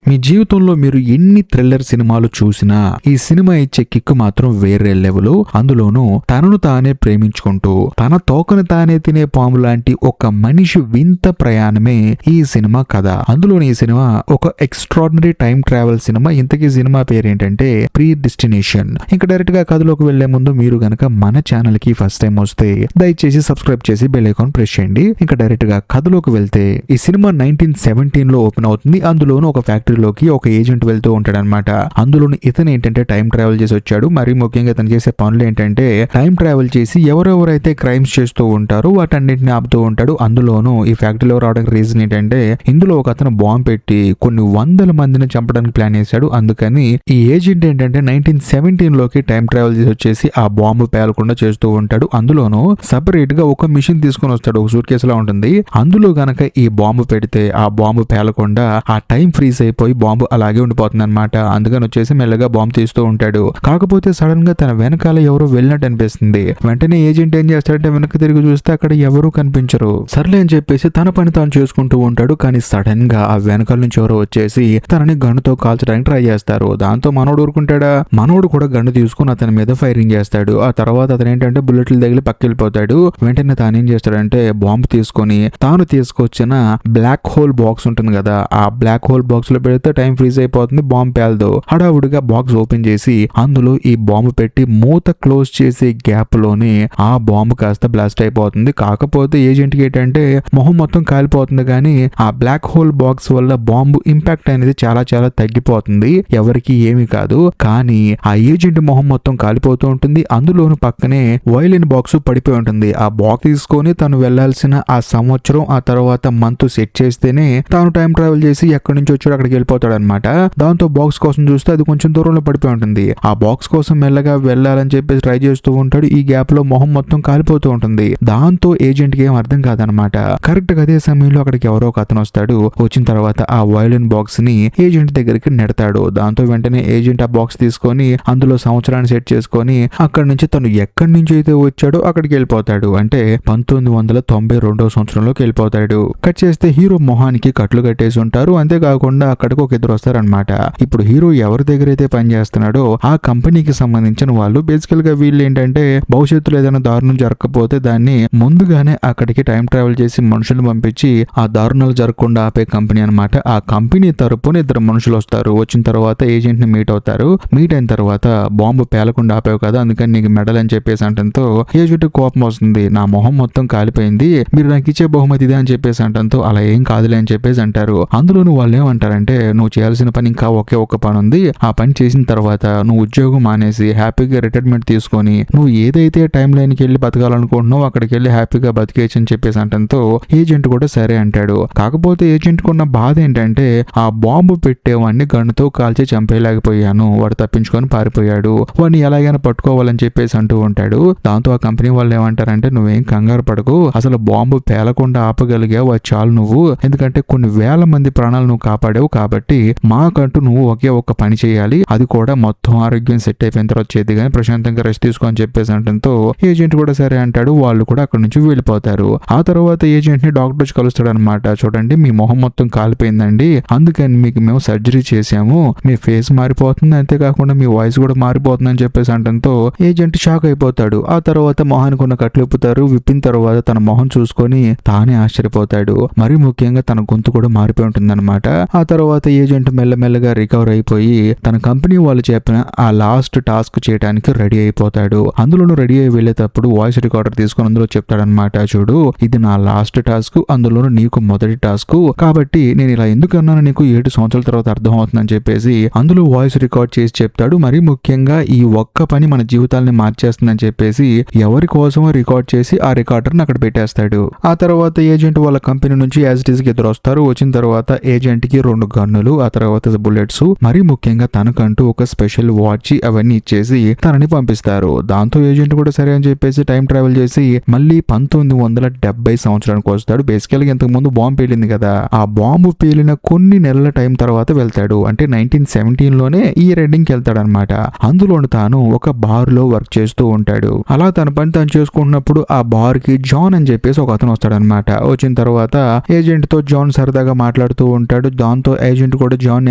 మీ జీవితంలో మీరు ఎన్ని థ్రిల్లర్ సినిమాలు చూసినా ఈ సినిమా ఇచ్చే కిక్ మాత్రం వేరే లెవెల్. అందులోనూ తనను తానే ప్రేమించుకుంటూ తన తోకను తానే తినే పాము లాంటి ఒక మనిషి వింత ప్రయాణమే ఈ సినిమా కథ. అందులోని ఈ సినిమా ఒక ఎక్స్ట్రాడినరీ టైం ట్రావెల్ సినిమా. ఇంతకీ సినిమా పేరు ఏంటంటే ప్రీ డెస్టినేషన్. ఇంకా డైరెక్ట్ గా కథలోకి వెళ్లే ముందు మీరు గనక మన ఛానల్ కి ఫస్ట్ టైం వస్తే దయచేసి సబ్స్క్రైబ్ చేసి బెల్ ఐకాన్ ప్రెస్ చేయండి. ఇంకా డైరెక్ట్ గా కథలోకి వెళ్తే ఈ సినిమా 1917 లో ఓపెన్ అవుతుంది. అందులోనూ ఒక ఫ్యాక్టరీలోకి ఒక ఏజెంట్ వెళ్తూ ఉంటాడనమాట. అందులోని ఇతను ఏంటంటే టైం ట్రావెల్ చేసి వచ్చాడు. మరి ముఖ్యంగా ఇతను చేసే పనులు ఏంటంటే టైం ట్రావెల్ చేసి ఎవరెవరైతే క్రైమ్స్ చేస్తూ ఉంటారో వాటన్నిటిని ఆపుతూ ఉంటాడు. అందులోనూ ఈ ఫ్యాక్టరీలో రావడానికి రీజన్ ఏంటంటే ఇందులో ఒక అతను బాంబు పెట్టి కొన్ని వందల మందిని చంపడానికి ప్లాన్ చేశాడు. అందుకని ఈ ఏజెంట్ ఏంటంటే 1917 లోకి టైం ట్రావెల్ చేసి వచ్చేసి ఆ బాంబు పేలకుండా చేస్తూ ఉంటాడు. అందులోనూ సపరేట్ గా ఒక మిషన్ తీసుకొని వస్తాడు. ఒక సూట్ కేసులా ఉంటుంది. అందులో గనక ఈ బాంబు పెడితే ఆ బాంబు పేలకుండా ఆ టైం ఫ్రీజ్ అయిపోయి బాంబు అలాగే ఉండిపోతుంది అనమాట. అందుకని వచ్చేసి మెల్లగా బాంబు తీస్తూ ఉంటాడు. కాకపోతే సడన్ గా తన వెనకాల ఎవరో వెళ్ళినట్టు అనిపిస్తుంది. వెంటనే ఏజెంట్ ఏం చేస్తాడంటే వెనక్కి తిరిగి చూస్తే అక్కడ ఎవరూ కనిపించరు. సర్లే అని చెప్పేసి తన పని తాను చేసుకుంటూ ఉంటాడు. కానీ సడన్ గా ఆ వెనకాల నుంచి ఎవరో వచ్చేసి తనని గన్నుతో కాల్చడానికి ట్రై చేస్తారు. దాంతో మనోడు ఊరుకుంటాడా? మనోడు కూడా గన్ను తీసుకుని అతని మీద ఫైరింగ్ చేస్తాడు. ఆ తర్వాత అతను ఏంటంటే బుల్లెట్లు తగిలి పక్కెళ్ళిపోతాడు. వెంటనే తాను ఏం చేస్తాడంటే బాంబు తీసుకొని తాను తీసుకొచ్చిన బ్లాక్ హోల్ బాక్స్ ఉంటుంది కదా, ఆ బ్లాక్ హోల్ బాక్స్ లో పెడితే టైం ఫ్రీజ్ అయిపోతుంది. బాంబు పేలదు. హడావుడిగా బాక్స్ ఓపెన్ చేసి అందులో ఈ బాంబు పెట్టి మూత క్లోజ్ చేసే గ్యాప్ లోనే ఆ బాంబు కాస్త బ్లాస్ట్ అయిపోతుంది. కాకపోతే ఏజెంట్ కి ఏంటంటే మొహం మొత్తం కాలిపోతుంది. కానీ ఆ బ్లాక్ హోల్ బాక్స్ వల్ల బాంబు ఇంపాక్ట్ అనేది చాలా చాలా తగ్గిపోతుంది. ఎవరికి ఏమీ కాదు. కానీ ఆ ఏజెంట్ మొహం మొత్తం కాలిపోతూ ఉంటుంది. అందులోను పక్కనే వైలిన్ బాక్స్ పడిపోయి ఉంటుంది. ఆ బాక్స్ తీసుకొని తను వెళ్లాల్సిన ఆ సంవత్సరం ఆ తర్వాత మంత్ సెట్ చేస్తేనే తాను టైం ట్రావెల్ చేసి ఎక్కడి నుంచి వచ్చాడో అక్కడికి వెళ్ళిపోతాడు అనమాట. దాంతో బాక్స్ కోసం చూస్తే అది కొంచెం దూరంలో పడిపోయి ఉంటుంది. ఆ బాక్స్ కోసం మెల్లగా వెళ్ళాలని చెప్పేసి ట్రై చేస్తూ ఉంటాడు. ఈ గ్యాప్ లో మొహం మొత్తం కాలిపోతూ ఉంటుంది. దాంతో ఏజెంట్ కి ఏం అర్థం కాదనమాట. కరెక్ట్ గా అదే సమయంలో అక్కడికి ఎవరో ఒక అతను వస్తాడు. వచ్చిన తర్వాత ఆ వైలిన్ బాక్స్ ని ఏజెంట్ దగ్గరికి నెడతాడు. దాంతో వెంటనే ఏజెంట్ ఆ బాక్స్ తీసుకొని అందులో సంవత్సరాన్ని సెట్ చేసుకొని అక్కడి నుంచి తను ఎక్కడి నుంచి అయితే వచ్చాడో అక్కడికి వెళ్ళిపోతాడు. అంటే 1992 సంవత్సరంలోకి వెళ్ళిపోతాడు. కట్ చేస్తే హీరో మొహానికి కట్లు కట్టేసి ఉంటారు. అంతేకాకుండా అక్కడికి ఒక ఇద్దరు వస్తారనమాట. ఇప్పుడు హీరో ఎవరి దగ్గర అయితే పని చేస్తున్నాడో ఆ కంపెనీకి సంబంధించిన వాళ్ళు. బేసికల్ గా వీళ్ళు ఏంటంటే భవిష్యత్తులో ఏదైనా దారుణం జరగకపోతే దాన్ని ముందుగానే అక్కడికి టైం ట్రావెల్ చేసి మనుషులు పంపించి ఆ దారుణాలు జరగకుండా ఆపే కంపెనీ అనమాట. ఆ కంపెనీ తరపున ఇద్దరు మనుషులు వస్తారు. వచ్చిన తర్వాత ఏజెంట్ ని మీట్ అవుతారు. మీట్ అయిన తర్వాత బాంబు పేలకుండా ఆపావు కదా, అందుకని నీకు మెడల్ అని చెప్పేసి అంటంతో ఏజెంట్ కోపం వస్తుంది. నా మొహం మొత్తం కాలిపోయింది, మీరు నాకు ఇచ్చే బహుమతి ఇదే అని చెప్పేసి అంటంతో అలా ఏం కాదులే అని చెప్పేసి అంటారు. అందులోనూ వాళ్ళు ఏమంటారంటే నువ్వు చేయాల్సిన పని ఇంకా ఒకే ఒక్క పని ఉంది. ఆ పని చేసిన తర్వాత నువ్వు ఉద్యోగం మానేసి హ్యాపీగా రిటైర్మెంట్ తీసుకొని నువ్వు ఏదైతే టైం లైన్కి వెళ్ళి బతకాలనుకుంటున్నావు అక్కడికి వెళ్ళి హ్యాపీగా బతికేయచ్చు అని చెప్పేసి అంటంతో ఏజెంట్ కూడా సరే అంటాడు. కాకపోతే ఏజెంట్ కున్న బాధ ఏంటంటే ఆ బాంబు పెట్టేవాడిని గన్నుతో కాల్చి చంపేయలేకపోయాను, వాడు తప్పించుకొని పారిపోయాడు, వాడిని ఎలాగైనా పట్టుకోవాలని చెప్పేసి అంటూ ఉంటాడు. దాంతో ఆ కంపెనీ వాళ్ళు ఏమంటారంటే నువ్వేం కంగారు పడకు, అసలు బాంబు పేలకుండా ఆపగలిగావు అది చాలు నువ్వు, ఎందుకంటే కొన్ని వేల మంది ప్రాణాలు నువ్వు కాపాడావు కాబట్టి మాకంటూ నువ్వు ఒకే ఒక్క పని చేయాలి, అది కూడా మొత్తం ఆరోగ్యం సెట్ అయిపోయిన తర్వాత చేద్ది కానీ ప్రశాంతంగా రెస్ట్ తీసుకో అని చెప్పేసి అంటంతో ఏజెంట్ కూడా సరే అంటాడు. వాళ్ళు కూడా అక్కడ నుంచి వెళ్ళిపోతారు. ఆ తర్వాత ఏజెంట్ ని డాక్టర్ వచ్చి కలుస్తాడు అనమాట. చూడండి మీ మొహం మొత్తం కాలిపోయిందండి, అందుకని మీకు మేము సర్జరీ చేసాము, మీ ఫేస్ మారిపోతుంది, అంతేకాకుండా మీ వాయిస్ కూడా మారిపోతుంది అని చెప్పేసి అంటంతో ఏజెంట్ షాక్ అయిపోతాడు. ఆ తర్వాత మొహానికి ఉన్న కట్లు విప్పుతారు. విప్పిన తర్వాత తన మొహం చూసుకొని తానే ఆశ్చర్యపోతాడు. మరి ముఖ్యంగా తన గొంతు కూడా మారిపోయి ఉంటుంది అనమాట. ఆ తర్వాత ఏజెంట్ మెల్లమెల్లగా రికవర్ అయిపోయి తన కంపెనీ వాళ్ళు చెప్పిన ఆ లాస్ట్ టాస్క్ చేయడానికి రెడీ అయిపోతాడు. అందులోనూ రెడీ అయి వెళ్ళేటప్పుడు వాయిస్ రికార్డర్ తీసుకొని అందులో చెప్తాడనమాట, చూడు ఇది నా లాస్ట్ టాస్క్, అందులోనూ నీకు మొదటి టాస్క్, కాబట్టి నేను ఇలా ఎందుకు అన్నాను నీకు 7 సంవత్సరాల తర్వాత అర్థం అవుతుందని చెప్పేసి అందులో వాయిస్ రికార్డ్ చేసి చెప్తాడు. మరి ముఖ్యంగా ఈ ఒక్క పని మన జీవితాలని మార్చేస్తుందని చెప్పేసి ఎవరి కోసమో రికార్డ్ చేసి ఆ రికార్డర్ని అక్కడ పెట్టేస్తాడు. ఆ తర్వాత ఏజెంట్ వాళ్ళ కంపెనీ నుంచి యాజ్ ఇట్ ఈస్ కి ఎదురు వస్తారు. వచ్చిన తర్వాత ఏజెంట్ కి 2 గన్నులు, ఆ తర్వాత బుల్లెట్స్, మరి ముఖ్యంగా తనకంటూ ఒక స్పెషల్ వాచ్ అవన్నీ ఇచ్చేసి తనని పంపిస్తారు. దాంతో ఏజెంట్ కూడా సరే అని చెప్పేసి టైం ట్రావెల్ చేసి మళ్ళీ 1970 సంవత్సరానికి వస్తాడు. బేసికల్ గా ఇంతకు ముందు బాంబు పేలింది కదా, ఆ బాంబు పేలిన కొన్ని నెలల టైం తర్వాత వెళ్తాడు. అంటే 1917 లోనే ఈ రైడింగ్ కి వెళ్తాడు అనమాట. అందులోను తాను ఒక బార్ లో వర్క్ చేస్తూ ఉంటాడు. అలా తన పని తను చేసుకుంటున్నప్పుడు ఆ బార్ కి జాన్ అని చెప్పేసి ఒక అతను వస్తాడనమాట. వచ్చిన తర్వాత ఏజెంట్ తో జాన్ సరదాగా మాట్లాడుతూ ఉంటాడు. దాంతో ఏజెంట్ ఏజెంట్ కూడా జాన్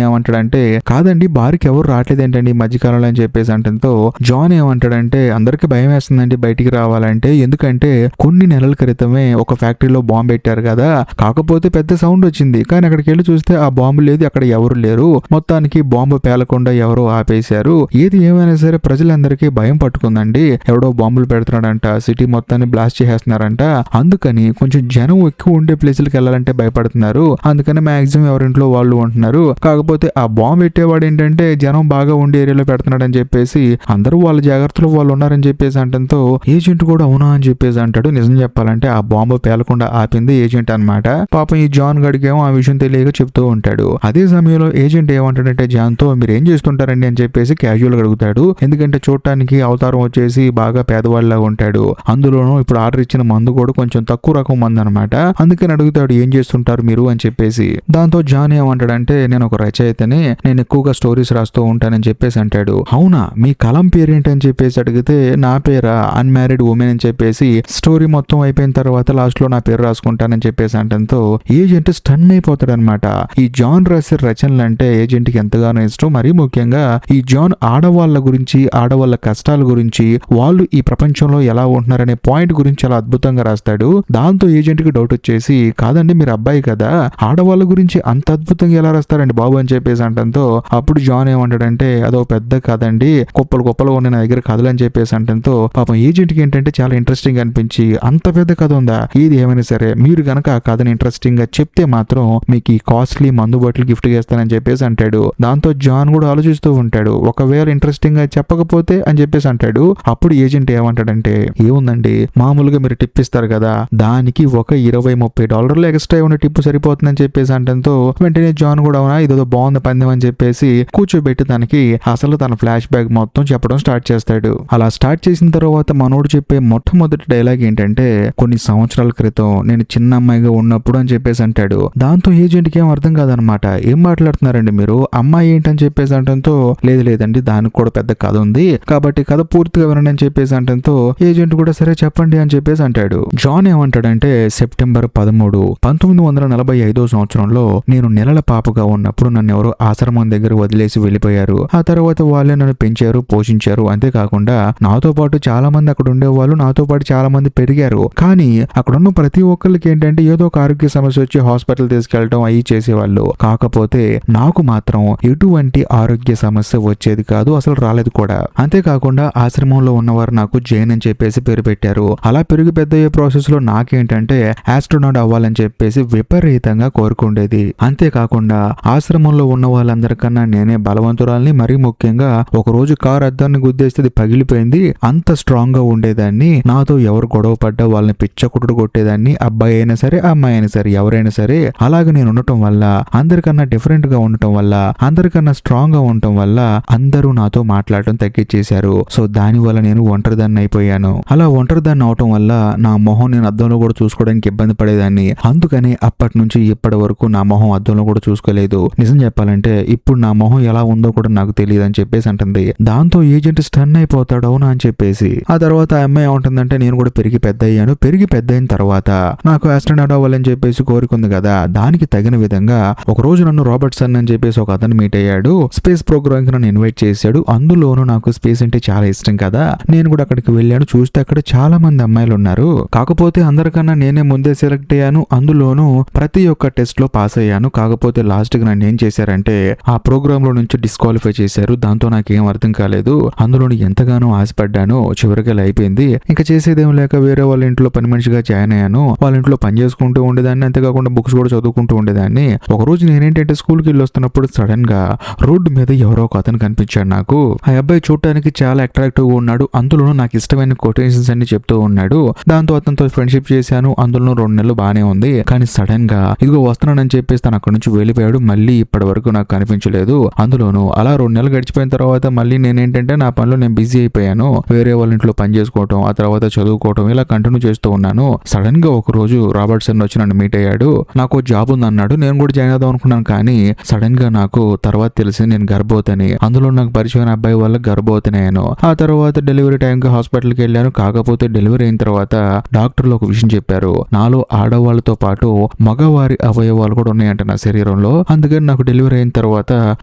ఏమంటాడంటే కాదండి బార్కి ఎవరు రావట్లేదేంటండి ఈ మధ్యకాలంలో అని చెప్పేసి అంటంతో జాన్ ఏమంటాడంటే అందరికి భయం వేస్తుందండి బయటికి రావాలంటే, ఎందుకంటే కొన్ని నెలల క్రితమే ఒక ఫ్యాక్టరీలో బాంబు పెట్టారు కదా, కాకపోతే పెద్ద సౌండ్ వచ్చింది కానీ అక్కడికి వెళ్ళి చూస్తే ఆ బాంబు లేదు, అక్కడ ఎవరు లేరు, మొత్తానికి బాంబు పేలకుండా ఎవరో ఆపేశారు. ఏది ఏమైనా సరే ప్రజలందరికీ భయం పట్టుకుందండి, ఎవడో బాంబులు పెడుతున్నాడంట, సిటీ మొత్తాన్ని బ్లాస్ట్ చేసేస్తున్నారంట, అందుకని కొంచెం జనం ఎక్కువ ఉండే ప్లేసులకు వెళ్ళాలంటే భయపడుతున్నారు, అందుకని మాక్సిమం ఎవరింట్లో వాళ్ళు ఉంటున్నారు, కాకపోతే ఆ బాంబు పెట్టేవాడు ఏంటంటే జనం బాగా ఉండే ఏరియాలో పెడుతున్నాడని చెప్పేసి అందరూ వాళ్ళ జాగ్రత్తలో వాళ్ళు ఉన్నారని చెప్పేసి అంటంతో ఏజెంట్ కూడా అవునా అని చెప్పేసి అంటాడు. నిజం చెప్పాలంటే ఆ బాంబు పేలకుండా ఆపింది ఏజెంట్ అన్నమాట. పాపం ఈ జాన్ గడికేమో ఆ విషయం తెలియక చెప్తూ ఉంటాడు. అదే సమయంలో ఏజెంట్ ఏమంటాడంటే జాన్ తో మీరు ఏం చేస్తుంటారండి అని చెప్పేసి క్యాజువల్ గా అడుగుతాడు. ఎందుకంటే చూడటానికి అవతారం వచ్చేసి బాగా పేదవాళ్ళగా ఉంటాడు, అందులోనూ ఇప్పుడు ఆర్డర్ ఇచ్చిన మందు కూడా కొంచెం తక్కువ రకం మందు అనమాట, అందుకని అడుగుతాడు ఏం చేస్తుంటారు మీరు అని చెప్పేసి. దాంతో జాన్ ఏమంటాడంటే నేను ఒక రచయితని, నేను ఎక్కువగా స్టోరీస్ రాస్తూ ఉంటానని చెప్పేసి అంటాడు. అవునా మీ కలం పేరేంటని చెప్పేసి అడిగితే నా పేరా అన్మ్యారీడ్ ఉమెన్ అని చెప్పేసి స్టోరీ మొత్తం అయిపోయిన తర్వాత లాస్ట్ లో నా పేరు రాసుకుంటానని చెప్పేసి అంటంతో ఏజెంట్ స్టన్ అయిపోతాడు అనమాట. ఈ జాన్ రాసే రచనలు అంటే ఏజెంట్ కి ఎంతగానో ఇష్టం, మరీ ముఖ్యంగా ఈ జాన్ ఆడవాళ్ళ గురించి, ఆడవాళ్ళ కష్టాల గురించి, వాళ్ళు ఈ ప్రపంచంలో ఎలా ఉంటున్నారనే పాయింట్ గురించి చాలా అద్భుతంగా రాస్తాడు. దాంతో ఏజెంట్ కి డౌట్ వచ్చేసి కాదండి మీరు అబ్బాయి కదా, ఆడవాళ్ళ గురించి అంత అద్భుతంగా ఎలా రాస్తారండి బాబు అని చెప్పేసి అంటంతో అప్పుడు జాన్ ఏమంటాడంటే అదో పెద్ద కథండి, కుప్పలు ఉన్న నా దగ్గర కథలు అని చెప్పేసి అంటంతో పాపం ఏజెంట్ కి ఏంటంటే చాలా ఇంట్రెస్టింగ్ అనిపించి అంత పెద్ద కథ ఉందా, ఏది ఏమైనా సరే మీరు గనక ఆ కథని ఇంట్రెస్టింగ్ గా చెప్తే మాత్రం మీకు ఈ కాస్ట్లీ మందు బాటిల్ గిఫ్ట్ చేస్తానని చెప్పేసి అంటాడు. దాంతో జాన్ కూడా ఆలోచిస్తూ ఉంటాడు, ఒకవేళ ఇంట్రెస్టింగ్ గా చెప్పకపోతే అని చెప్పేసి అంటాడు. అప్పుడు ఏజెంట్ ఏమంటాడంటే ఏముందండి మామూలుగా మీరు టిప్ ఇస్తారు కదా, దానికి ఒక $20-30 ఎక్స్ట్రా ఉన్న టిప్ సరిపోతుందని చెప్పేసి అంటంతో వెంటనే జాన్ కూడా అవునా ఇదో బాగుంది పందెం అని చెప్పేసి కూర్చోబెట్టి తనకి అసలు తన ఫ్లాష్ బ్యాక్ మొత్తం చెప్పడం స్టార్ట్ చేస్తాడు. అలా స్టార్ట్ చేసిన తర్వాత మనోడు చెప్పే మొట్టమొదటి డైలాగ్ ఏంటంటే కొన్ని సంవత్సరాల క్రితం నేను చిన్న అమ్మాయిగా ఉన్నప్పుడు అని చెప్పేసి అంటాడు. దాంతో ఏజెంట్ కి ఏం అర్థం కాదనమాట, ఏం మాట్లాడుతున్నారండి మీరు, అమ్మాయి ఏంటని చెప్పేసి అంటంతో లేదండి దానికి కూడా పెద్ద కథ ఉంది కాబట్టి కథ పూర్తిగా వినండి అని చెప్పేసి అంటంతో ఏజెంట్ కూడా సరే చెప్పండి అని చెప్పేసి అంటాడు. జాన్ ఏమంటాడంటే సెప్టెంబర్ 13, 1945 సంవత్సరంలో నేను నెలల పాపగా ఉన్నప్పుడు నన్ను ఎవరో ఆశ్రమం దగ్గర వదిలేసి వెళ్ళిపోయారు. ఆ తర్వాత వాళ్ళే నన్ను పెంచారు, పోషించారు, అంతేకాకుండా నాతో పాటు చాలా మంది అక్కడ ఉండేవాళ్ళు, నాతో పాటు చాలా మంది పెరిగారు, కానీ అక్కడున్న ప్రతి ఒక్కరికి ఏంటంటే ఏదో ఒక ఆరోగ్య సమస్య వచ్చి హాస్పిటల్ తీసుకెళ్లడం అవి చేసేవాళ్ళు, కాకపోతే నాకు మాత్రం ఎటువంటి ఆరోగ్య సమస్య వచ్చేది కాదు, అసలు రాలేదు కూడా. అంతేకాకుండా ఆశ్రమంలో ఉన్నవారు నాకు జైన్ అని చెప్పేసి పేరు పెట్టారు. అలా పెరిగి పెద్ద అయ్యే ప్రాసెస్ లో నాకేంటంటే ఆస్ట్రోనాట్ అవ్వాలని చెప్పేసి విపరీతంగా కోరుకుండేది. అంతేకాకుండా ఆశ్రమంలో ఉన్న వాళ్ళందరికన్నా నేనే బలవంతురాల్ని, మరీ ముఖ్యంగా ఒక రోజు కారు అద్దాన్ని గుద్దేస్తే అది పగిలిపోయింది, అంత స్ట్రాంగ్ గా ఉండేదాన్ని, నాతో ఎవరు గొడవ పడ్డా వాళ్ళని పిచ్చకుట్టుడు కొట్టేదాన్ని, అబ్బాయి అయినా సరే అమ్మాయి అయినా సరే ఎవరైనా సరే. అలాగే నేను ఉండటం వల్ల, అందరికన్నా డిఫరెంట్ గా ఉండటం వల్ల, అందరికన్నా స్ట్రాంగ్ గా ఉండటం వల్ల అందరూ నాతో మాట్లాడటం తగ్గించేశారు. సో దాని వల్ల నేను ఒంటరిదాన్ని అయిపోయాను. అలా ఒంటరిదాన్ని అవటం వల్ల నా మొహం నేను అద్దంలో కూడా చూసుకోవడానికి ఇబ్బంది పడేదాన్ని, అందుకని అప్పటి నుంచి ఇప్పటి వరకు నా మొహం అద్దంలో కూడా చూసుకోలేదు. నిజం చెప్పాలంటే ఇప్పుడు నా మొహం ఎలా ఉందో కూడా నాకు తెలియదు అని చెప్పేసి అంటుంది. దాంతో ఏజెంట్ స్టన్ అయిపోతాడు అవునా అని చెప్పేసి. ఆ తర్వాత ఆ అమ్మాయి ఏమంటుందంటే నేను కూడా పెరిగి పెద్ద అయ్యాను, పెరిగి పెద్ద అయిన తర్వాత నాకు ఆస్ట్రోనాట్ అవ్వాలని చెప్పేసి కోరుకుంది కదా, దానికి తగిన విధంగా ఒక రోజు నన్ను రాబర్ట్సన్ అని చెప్పేసి ఒక అతను మీట్ అయ్యాడు, స్పేస్ ప్రోగ్రామ్ కి నన్ను ఇన్వైట్ చేశాడు, అందులోనూ నాకు స్పేస్ అంటే చాలా ఇష్టం కదా, నేను కూడా అక్కడికి వెళ్ళాను, చూస్తే అక్కడ చాలా మంది అమ్మాయిలు ఉన్నారు, కాకపోతే అందరికన్నా నేనే ముందే సెలెక్ట్ అయ్యాను, అందులోనూ ప్రతి ఒక్క టెస్ట్ లో పాస్ అయ్యాను, కాకపోతే లాస్ట్ కి నన్ను ఏం చేశారంటే ఆ ప్రోగ్రామ్ లో నుంచి డిస్క్వాలిఫై చేశారు. దాంతో నాకేం అర్థం కాలేదు, అందులోని ఎంతగానో ఆశపడ్డాను, చివరికి అయిపోయింది, ఇంకా చేసేదేం లేక వేరే వాళ్ళ ఇంట్లో పని మనిషిగా జాయిన్ అయ్యాను, వాళ్ళ ఇంట్లో పని చేసుకుంటూ ఉండేదాన్ని, అంతేకాకుండా బుక్స్ కూడా చదువుకుంటూ ఉండేదాన్ని. ఒక రోజు నేనేంటంటే స్కూల్కి వెళ్ళి వస్తున్నప్పుడు సడన్ గా రోడ్డు మీద ఎవరో ఒక అతను కనిపించాడు నాకు. ఆ అబ్బాయి చూడటానికి చాలా అట్రాక్టివ్ గా ఉన్నాడు, అందులోనూ నాకు ఇష్టమైన కొటేషన్స్ అన్ని చెప్తూ ఉన్నాడు. దాంతో అతనితో ఫ్రెండ్షిప్ చేశాను, అందులో 2 నెలలు బానే ఉంది, కానీ సడన్ గా ఇదిగో వస్తున్నానని చెప్పేసి తను అక్కడ నుంచి వెళ్ళిపోయాడు, మళ్ళీ ఇప్పటి వరకు నాకు కనిపించలేదు. అందులోనూ అలా 2 నెలలు గడిచిపోయిన తర్వాత మళ్ళీ నేనేంటంటే నా పనిలో నేను బిజీ అయిపోయాను, వేరే వాళ్ళ ఇంట్లో పని చేసుకోవటం, ఆ తర్వాత చదువుకోవటం, ఇలా కంటిన్యూ చేస్తూ ఉన్నాను. సడన్ గా ఒక రోజు రాబర్ట్సన్ వచ్చి నన్ను మీట్ అయ్యాడు, నాకు జాబ్ ఉంది అన్నాడు, నేను కూడా జాయిన్ అవుదాం అనుకున్నాను, కానీ సడన్ గా నాకు తర్వాత తెలిసి నేను గర్భవతిని, అందులో నాకు పరిచయమైన అబ్బాయి వల్ల గర్భవతిని అయ్యాను. ఆ తర్వాత డెలివరీ టైం కి హాస్పిటల్కి వెళ్ళాను, కాకపోతే డెలివరీ అయిన తర్వాత డాక్టర్లు ఒక విషయం చెప్పారు, నాలో ఆడవాళ్ళతో పాటు మగవారి అవయవాలు కూడా ఉన్నాయంట నా శరీరంలో, సమయంలో. అందుకని నాకు డెలివరీ అయిన తర్వాత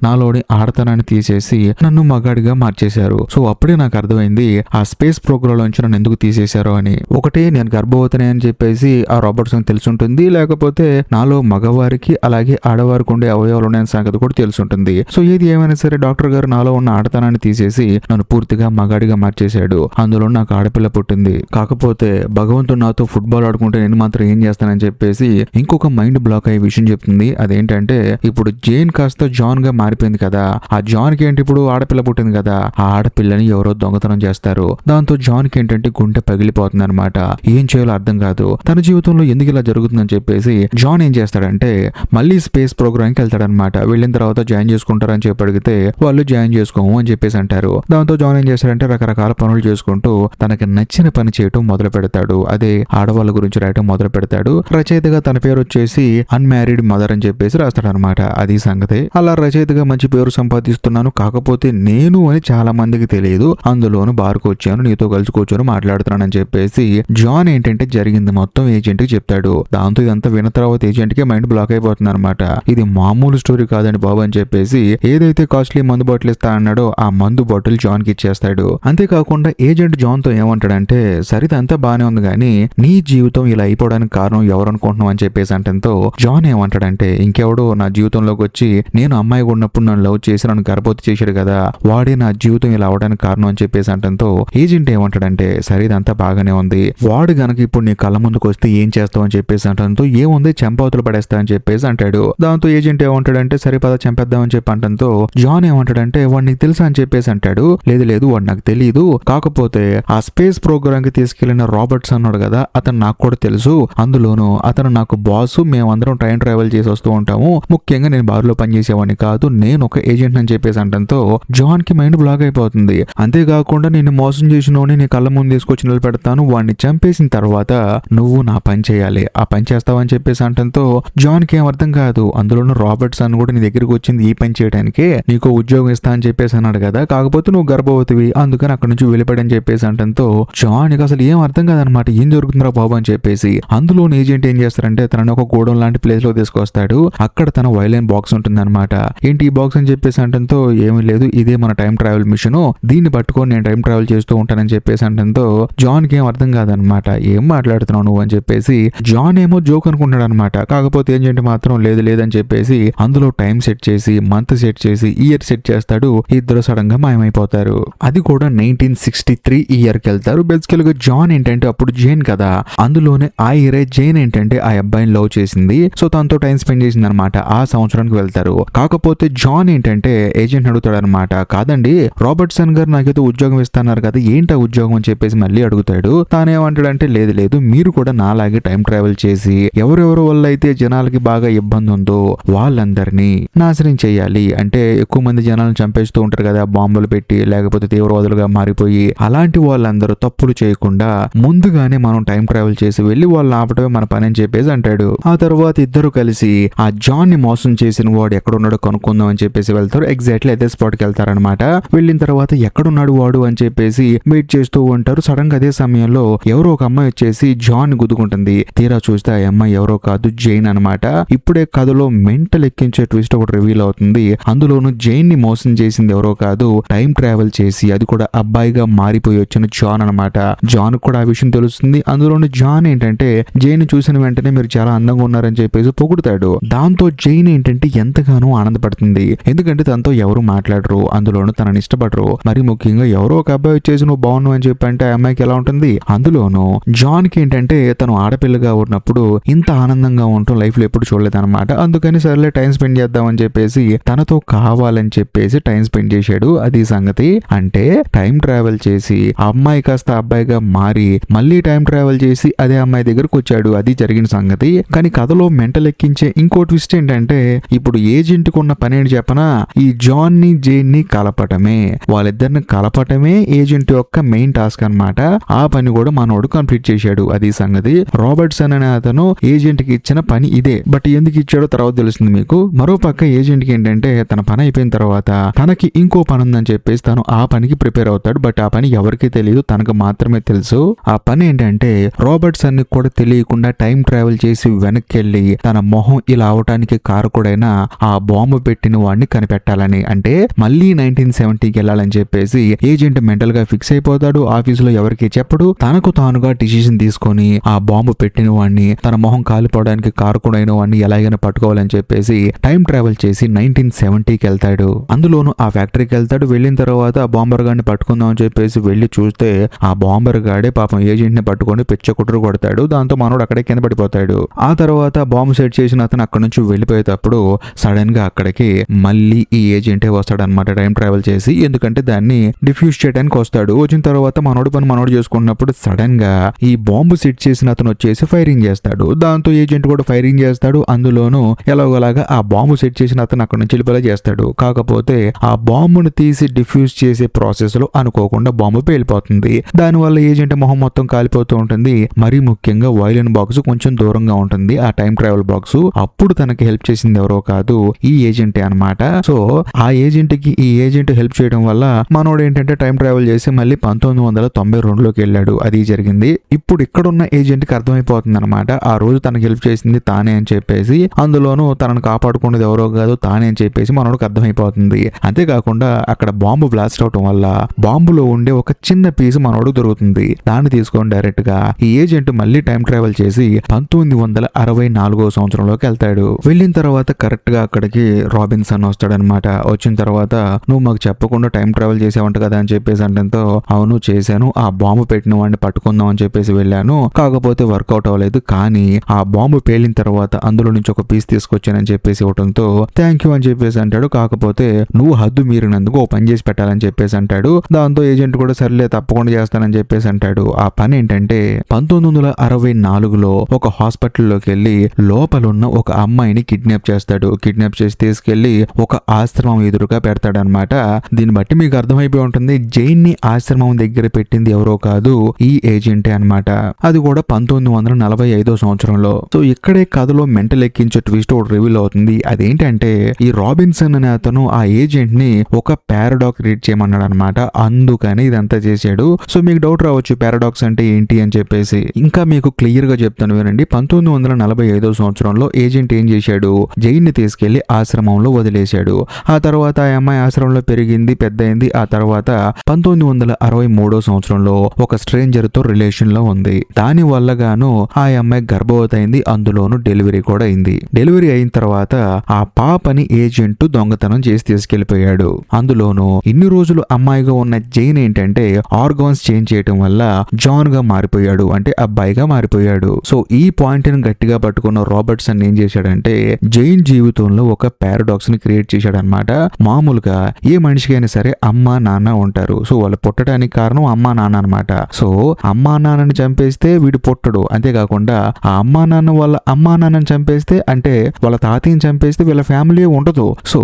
నాలోని ఆడతనాన్ని తీసేసి నన్ను మగాడిగా మార్చేశారు. సో అప్పుడే నాకు అర్థమైంది ఆ స్పేస్ ప్రోగ్రామ్ నుంచి నన్ను ఎందుకు తీసేశారో అని. ఒకటి నేను గర్భవతిని అని చెప్పేసి ఆ రాబర్ట్సన్ తెలుసుంటుంది, లేకపోతే నాలో మగవారికి అలాగే ఆడవారికి ఉండే అవయవాలు ఉన్నాయని సంగతి కూడా తెలుసుంటుంది. సో ఏది ఏమైనా సరే డాక్టర్ గారు నాలో ఉన్న ఆడతనాన్ని తీసేసి నన్ను పూర్తిగా మగాడిగా మార్చేశాడు. అందులో నాకు ఆడపిల్ల పుట్టింది. కాకపోతే భగవంతుడు నాతో ఫుట్బాల్ ఆడుకుంటే నేను మాత్రం ఏం చేస్తానని చెప్పేసి ఇంకొక మైండ్ బ్లాక్ అయ్యే విషయం చెప్తుంది. అదేంటంటే ఇప్పుడు జేన్ కాస్త జాన్ గా మారిపోయింది కదా, ఆ జాన్ కి ఏంటి ఇప్పుడు ఆడపిల్ల పుట్టింది కదా, ఆ ఆడపిల్లని ఎవరో దొంగతనం చేస్తారు. దాంతో జాన్ కి ఏంటంటే గుండె పగిలిపోతుంది అనమాట. ఏం చేయాలో అర్థం కాదు. తన జీవితంలో ఎందుకు ఇలా జరుగుతుందని చెప్పేసి జాన్ ఏం చేస్తాడంటే మళ్ళీ స్పేస్ ప్రోగ్రామ్ కి వెళ్తాడనమాట. వెళ్ళిన తర్వాత జాయిన్ చేసుకుంటారని చెప్పి అడిగితే వాళ్ళు జాయిన్ చేసుకోము అని చెప్పేసి అంటారు. దాంతో జాన్ ఏం చేస్తాడంటే రకరకాల పనులు చేసుకుంటూ తనకి నచ్చిన పని చేయటం మొదలు పెడతాడు. అదే ఆడవాళ్ళ గురించి రాయటం మొదలు పెడతాడు. రచయితగా తన పేరు వచ్చేసి అన్మ్యారీడ్ మదర్ అని చెప్పేసి రాస్తాడనమాట. అది సంగతి. అలా రచయితగా మంచి పేరు సంపాదిస్తున్నాను, కాకపోతే నేను అని చాలా మందికి తెలియదు, అందులోను బార్కు వచ్చాను, నీతో కలిసి కూర్చొని మాట్లాడుతున్నాను అని చెప్పేసి జాన్ ఏంటంటే జరిగింది మొత్తం ఏజెంట్ కి చెప్తాడు. దాంతో ఇదంతా విన్న తర్వాత ఏజెంట్ కి మైండ్ బ్లాక్ అయిపోతుంది అనమాట. ఇది మామూలు స్టోరీ కాదండి బాబు అని చెప్పేసి ఏదైతే కాస్ట్లీ మందు బాటిల్ ఇస్తా అన్నాడో ఆ మందు బాటిల్ జాన్ కి ఇచ్చేస్తాడు. అంతేకాకుండా ఏజెంట్ జాన్ తో ఏమంటాడంటే సరిదంతా బానే ఉంది కానీ నీ జీవితం ఇలా అయిపోవడానికి కారణం ఎవరు అనుకుంటున్నావు అని చెప్పేసి అంటంతో జాన్ ఏమంటాడంటే ఇంకెవడో నా జీవితంలోకి వచ్చి నేను అమ్మాయిగా ఉన్నప్పుడు నన్ను లవ్ చేసి నన్ను గర్భవతి చేశాడు కదా, వాడే నా జీవితం ఇలా అవడానికి కారణం అని చెప్పేసి అంటంతో ఏజెంట్ ఏమంటాడంటే సరే ఇదంతా బాగానే ఉంది, వాడు గనక ఇప్పుడు నీ కళ్ళ ముందుకు వస్తే ఏం చేస్తావు అని చెప్పేసి అంటంతో ఏముంది చెంపవతలు పడేస్తా అని చెప్పేసి అంటాడు. దాంతో ఏజెంట్ ఏమంటాడంటే సరే పద చంపేద్దామని చెప్పి అంటంతో జాన్ ఏమంటాడంటే వాడు నీకు తెలుసా అని చెప్పేసి అంటాడు. లేదు లేదు వాడు నాకు తెలియదు, కాకపోతే ఆ స్పేస్ ప్రోగ్రామ్ కి తీసుకెళ్లిన రాబర్ట్స్ అన్నాడు కదా అతను నాకు కూడా తెలుసు, అందులోనూ అతను నాకు బాసు, మేమందరం ట్రైన్ ట్రావెల్ చేసి వస్తూ ఉంటాము, ముఖ్యంగా నేను బార్లో పనిచేసేవాడిని కాదు, నేను ఒక ఏజెంట్ అని చెప్పేసి అంటంతో జాన్ కి మైండ్ బ్లాక్ అయిపోతుంది. అంతేకాకుండా నేను మోసం చేసినోని నీ కళ్ళ ముందు తీసుకొచ్చి నిలబెడతాను, వాడిని చంపేసిన తర్వాత నువ్వు నా పని చేయాలి, ఆ పని చేస్తావని చెప్పేసి అంటంతో జాన్ కి ఏం అర్థం కాదు. అందులోనూ రాబర్ట్స్ అని కూడా నీ దగ్గరికి వచ్చింది ఈ పని చేయడానికే, నీకు ఉద్యోగం ఇస్తా అని చెప్పేసి అన్నాడు కదా, కాకపోతే నువ్వు గర్భవతివి అందుకని అక్కడ నుంచి వెళ్ళిపోయాడని చెప్పేసి అంటంతో జాన్ కి అసలు ఏం అర్థం కాదనమాట. ఏం జరుగుతుందిరా బాబు అని చెప్పేసి అందులో ఏజెంట్ ఏం చేస్తారంటే తనని ఒక గోడౌన్ లాంటి ప్లేస్ లో తీసుకొస్తాడు. అక్కడ తన వైలైన్ బాక్స్ ఉంటుంది అనమాట. ఏంటి ఈ బాక్స్ అని చెప్పేసి అంటంతో ఏమీ లేదు, ఇదే మన టైం ట్రావెల్ మిషన్, దీన్ని పట్టుకొని నేను టైం ట్రావెల్ చేస్తూ ఉంటానని చెప్పేసి అంటంతో జాన్ కి ఏం అర్థం కాదనమాట. ఏం మాట్లాడుతున్నావు నువ్వు అని చెప్పేసి జాన్ ఏమో జోక్ అనుకుంటాడు అనమాట. కాకపోతే ఏజెంట్ మాత్రం లేదు లేదని చెప్పేసి అందులో టైం సెట్ చేసి మంత్ సెట్ చేసి ఇయర్ సెట్ చేస్తాడు. ఇద్దరు సడన్ గా మాయమైపోతారు. అది కూడా 1963 ఇయర్ కి వెళ్తారు. బేసికల్ గా జాన్ ఏంటంటే అప్పుడు జేన్ కదా, అందులోనే ఆ ఇయర్ జేన్ ఏంటంటే ఆ అబ్బాయిని లవ్ చేసింది. సో తనతో టైం స్పెండ్ చేసింది అనమాట. ఆ సంవత్సరానికి వెళ్తారు. కాకపోతే జాన్ ఏంటంటే ఏజెంట్ అడుగుతాడు అనమాట, కాదండి రాబర్ట్సన్ గారు నాకైతే ఉద్యోగం ఇస్తున్నారు కదా, ఏంటా ఉద్యోగం అని చెప్పేసి మళ్ళీ అడుగుతాడు. తానేమంటాడంటే లేదు లేదు, మీరు కూడా నాలాగే టైం ట్రావెల్ చేసి ఎవరెవరి వల్ల అయితే జనాలకి బాగా ఇబ్బంది ఉందో వాళ్ళందరినీ నాశనం చేయాలి, అంటే ఎక్కువ మంది జనాలను చంపేస్తూ ఉంటారు కదా బాంబులు పెట్టి, లేకపోతే తీవ్రవాదులుగా మారిపోయి, అలాంటి వాళ్ళందరూ తప్పులు చేయకుండా ముందుగానే మనం టైం ట్రావెల్ చేసి వెళ్ళి వాళ్ళని ఆపటమే మన పని అని చెప్పేసి అంటాడు. ఆ తర్వాత ఇద్దరు కలిసి ఆ జాన్ ని మోసం చేసిన వాడు ఎక్కడున్నాడో కనుక్కుందాం అని చెప్పేసి వెళ్తారు. ఎగ్జాక్ట్లీ అదే స్పాట్ కి వెళ్తారనమాట. వెళ్ళిన తర్వాత ఎక్కడున్నాడు వాడు అని చెప్పేసి వెయిట్ చేస్తూ ఉంటారు. సడన్ గా అదే సమయంలో ఎవరో ఒక అమ్మాయి వచ్చేసి జాన్ ని గుద్దుకుంటుంది. తీరా చూస్తే ఆ అమ్మాయి ఎవరో కాదు, జైన్ అనమాట. ఇప్పుడే కథలో మెంటల్ ఎక్కించే ట్విస్ట్ ఒకటి రివీల్ అవుతుంది. అందులోను జైన్ ని మోసం చేసింది ఎవరో కాదు, టైం ట్రావెల్ చేసి అది కూడా అబ్బాయిగా మారిపోయి వచ్చిన జాన్ అనమాట. జాన్ కూడా ఆ విషయం తెలుస్తుంది. అందులోని జాన్ ఏంటంటే జైన్ చూసిన వెంటనే మీరు చాలా అందంగా ఉన్నారని చెప్పేసి పొగుడుతాడు. దాంతో జైన్ ఏంటంటే ఎంతగానో ఆనందపడుతుంది. ఎందుకంటే తనతో ఎవరు మాట్లాడరు, అందులోను తనని ఇష్టపడరు. మరి ముఖ్యంగా ఎవరో ఒక అబ్బాయి వచ్చేసి నువ్వు బాగున్నావు అని చెప్పి అంటే ఆ అమ్మాయికి ఎలా ఉంటుంది. అందులోను జాన్ కి ఏంటంటే తను ఆడపిల్లగా ఉన్నప్పుడు ఇంత ఆనందంగా ఉండటం లైఫ్ లో ఎప్పుడు చూడలేదన్నమాట. అందుకని సర్లే టైం స్పెండ్ చేద్దాం అని చెప్పేసి తనతో కావాలని చెప్పేసి టైం స్పెండ్ చేశాడు. అది సంగతి. అంటే టైం ట్రావెల్ చేసి ఆ అమ్మాయి కాస్త అబ్బాయిగా మారి మళ్ళీ టైం ట్రావెల్ చేసి అదే అమ్మాయి దగ్గరకు వచ్చాడు. అది జరిగిన సంగతి. కానీ కథలో మెంటల్ ఎక్కించే ఇంకో ట్విస్ట్ ఏంటంటే ఇప్పుడు ఏజెంట్ కు ఉన్న పని ఏంటి చెప్పనా, ఈ జాన్ ని జైన్ ని కలపటమే. వాళ్ళిద్దరిని కలపటమే ఏజెంట్ యొక్క మెయిన్ టాస్క్ అన్నమాట. ఆ పని కూడా మనోడు కంప్లీట్ చేశాడు. అది సంగతి. రాబర్ట్సన్ అనే అతను ఏజెంట్ కి ఇచ్చిన పని ఇదే. బట్ ఎందుకు ఇచ్చాడో తర్వాత తెలుస్తుంది మీకు. మరో పక్క ఏజెంట్ కి ఏంటంటే తన పని అయిపోయిన తర్వాత తనకి ఇంకో పని ఉందని చెప్పేసి తను ఆ పనికి ప్రిపేర్ అవుతాడు. బట్ ఆ పని ఎవరికీ తెలియదు, తనకు మాత్రమే తెలుసు. ఆ పని ఏంటంటే రాబర్ట్సన్ ని కూడా తెలియకుండా టైం ట్రావెల్ చేసి వెనక్కి వెళ్ళి తన మొహం ఇలా అవటానికి పోవడానికి కారకుడైన ఆ బాంబు పెట్టిన వాడిని కనిపెట్టాలని. అంటే మళ్ళీ 1970కి వెళ్ళాలని చెప్పేసి ఏజెంట్ మెంటల్ గా ఫిక్స్ అయిపోతాడు. ఆఫీసులో ఎవరికి చెప్పడు, తనకు తానుగా డిసిషన్ తీసుకొని ఆ బాంబు పెట్టిన వాడిని, తన మొహం కాలిపోవడానికి కారకుడైన వాడిని ఎలాగైనా పట్టుకోవాలని చెప్పేసి టైం ట్రావెల్ చేసి 1970కి వెళ్తాడు. అందులోను ఆ ఫ్యాక్టరీకి వెళ్తాడు. వెళ్ళిన తర్వాత ఆ బాంబర్ గాడిని పట్టుకుందాం అని చెప్పేసి వెళ్లి చూస్తే ఆ బాంబర్ గాడే పాపం ఏజెంట్ ని పట్టుకొని పిచ్చ కుట్ర కొడతాడు. దాంతో మనోడు అక్కడే కింద పడిపోతాడు. ఆ తర్వాత బాంబు సెట్ చేసిన అతను అక్కడ నుంచి వెళ్ళిపోయేటప్పుడు సడన్ గా అక్కడికి మళ్ళీ ఈ ఏజెంటే వస్తాడనమాట టైం ట్రావెల్ చేసి. ఎందుకంటే దాన్ని డిఫ్యూజ్ చేయడానికి వస్తాడు. వచ్చిన తర్వాత మనోడు పని మనోడు చేసుకున్నప్పుడు సడన్ గా ఈ బాంబు సెట్ చేసిన అతను వచ్చేసి ఫైరింగ్ చేస్తాడు. దాంతో ఏజెంట్ కూడా ఫైరింగ్ చేస్తాడు. అందులోనూ ఎలాగోలాగా ఆ బాంబు సెట్ చేసిన అతను అక్కడ నుంచి వెళ్ళిపోయేలా చేస్తాడు. కాకపోతే ఆ బాంబును తీసి డిఫ్యూజ్ చేసే ప్రాసెస్ లో అనుకోకుండా బాంబు పేలిపోతుంది. దానివల్ల ఏజెంట్ మొహం మొత్తం కాలిపోతూ ఉంటుంది. మరీ ముఖ్యంగా వైలిన్ బాక్స్ కొంచెం దూరంగా ఉంటుంది ఆ టైం ట్రావెల్ బాక్స్. అప్పుడు తనకి హెల్ప్ చేసింది ఎవరో కాదు, ఈ ఏజెంటే అన్నమాట. సో ఆ ఏజెంట్ కి ఈ ఏజెంట్ హెల్ప్ చేయడం వల్ల మనోడు ఏంటంటే టైం ట్రావెల్ చేసి మళ్ళీ 1992లోకి వెళ్ళాడు. అది జరిగింది. ఇప్పుడు ఇక్కడున్న ఏజెంట్ కి అర్థమైపోతుంది అనమాట ఆ రోజు తనకి హెల్ప్ చేసింది తానే అని చెప్పేసి. అందులోనూ తనను కాపాడుకున్నది ఎవరో కాదు తానే అని చెప్పేసి మనోడికి అర్థమైపోతుంది. అంతేకాకుండా అక్కడ బాంబు బ్లాస్ట్ అవటం వల్ల బాంబులో ఉండే ఒక చిన్న పీస్ మనోడు దొరుకుతుంది. దాన్ని తీసుకొని డైరెక్ట్ గా ఈ ఏజెంట్ మళ్ళీ టైం ట్రావెల్ చేసి 1964 సంవత్సరంలోకి వెళ్తాడు. వెళ్ళిన తర్వాత కరెక్ట్ గా అక్కడికి రాబిన్సన్ వస్తాడనమాట. వచ్చిన తర్వాత నువ్వు మాకు చెప్పకుండా టైం ట్రావెల్ చేసావంట కదా అని చెప్పేసి అంటంతో అవును చేశాను, ఆ బాంబు పెట్టిన వాడిని పట్టుకుందాం అని చెప్పేసి వెళ్ళాను, కాకపోతే వర్కౌట్ అవ్వలేదు, కానీ ఆ బాంబు పేలిన తర్వాత అందులో నుంచి ఒక పీస్ తీసుకొచ్చానని చెప్పేసి ఇవ్వడంతో థ్యాంక్ యూ అని చెప్పేసి అంటాడు. కాకపోతే నువ్వు హద్దు మీరినందుకు ఓ పని చేసి పెట్టాలని చెప్పేసి అంటాడు. దాంతో ఏజెంట్ కూడా సర్లే తప్పకుండా చేస్తానని చెప్పేసి అంటాడు. ఆ పని ఏంటంటే 1964లో ఒక హాస్పిటల్లోకి వెళ్ళి లోపలున్న ఒక అమ్మాయిని కిడ్నాప్ చేస్తాడు. కిడ్నాప్ చేసి తీసుకెళ్లి ఒక ఆశ్రమం ఎదురుగా పెడతాడనమాట. దీన్ని బట్టి మీకు అర్థమైపోయి ఉంటుంది జైన్ ని ఆశ్రమం దగ్గర పెట్టింది ఎవరో కాదు, ఈ ఏజెంటే అన్నమాట. అది కూడా 1945 సంవత్సరంలో. సో ఇక్కడే కథలో మెంటల్ ఎక్కించే ట్విస్ట్ ఒకటి రివీల్ అవుతుంది. అదేంటంటే ఈ రాబిన్సన్ అనే అతను ఆ ఏజెంట్ ని ఒక పారాడాక్స్ క్రియేట్ చేయమన్నాడు అనమాట. అందుకని ఇదంతా చేశాడు. సో మీకు డౌట్ రావచ్చు పారాడాక్స్ అంటే ఏంటి అని చెప్పేసి. ఇంకా మీకు క్లియర్ గా చెప్తాను వినండి. 1945 సంవత్సరంలో ఏజెంట్ ఏం చేశాడు, జైన్ ని తీసుకెళ్లి ఆశ్రమంలో వదిలేశాడు. ఆ తర్వాత ఆ అమ్మాయి ఆశ్రమంలో పెరిగింది, పెద్దయింది. ఆ తర్వాత 1963 సంవత్సరంలో ఒక స్ట్రేంజర్ తో రిలేషన్ లో ఉంది. దాని వల్ల గాను ఆ అమ్మాయి గర్భవతి అయింది. అందులోనూ డెలివరీ కూడా అయింది. డెలివరీ అయిన తర్వాత ఆ పాపని ఏజెంట్ దొంగతనం చేసి తీసుకెళ్లిపోయాడు. అందులోనూ ఇన్ని రోజులు అమ్మాయిగా ఉన్న జైన్ ఏంటంటే ఆర్గాన్స్ చేంజ్ చేయడం వల్ల జాన్ గా మారిపోయాడు, అంటే అబ్బాయిగా మారిపోయాడు. సో ఈ పాయింట్ ని గట్టిగా పట్టుకున్న రాబర్ట్సన్ ఏం చేశాడంటే జైన్ జీవితంలో ఒక పారాడాక్స్ ని క్రియేట్ చేశాడనమాట. మామూలుగా ఏ మనిషికైనా సరే అమ్మా నాన్న ఉంటారు. సో వాళ్ళు పుట్టడానికి కారణం అమ్మా నాన్న అనమాట. సో అమ్మా నాన్నని చంపేస్తే వీడు పుట్టడు. అంతేకాకుండా ఆ అమ్మా నాన్న వాళ్ళ అమ్మా నాన్నని చంపేస్తే అంటే వాళ్ళ తాతయ్యని చంపేస్తే వీళ్ళ ఫ్యామిలీ ఉండదు. సో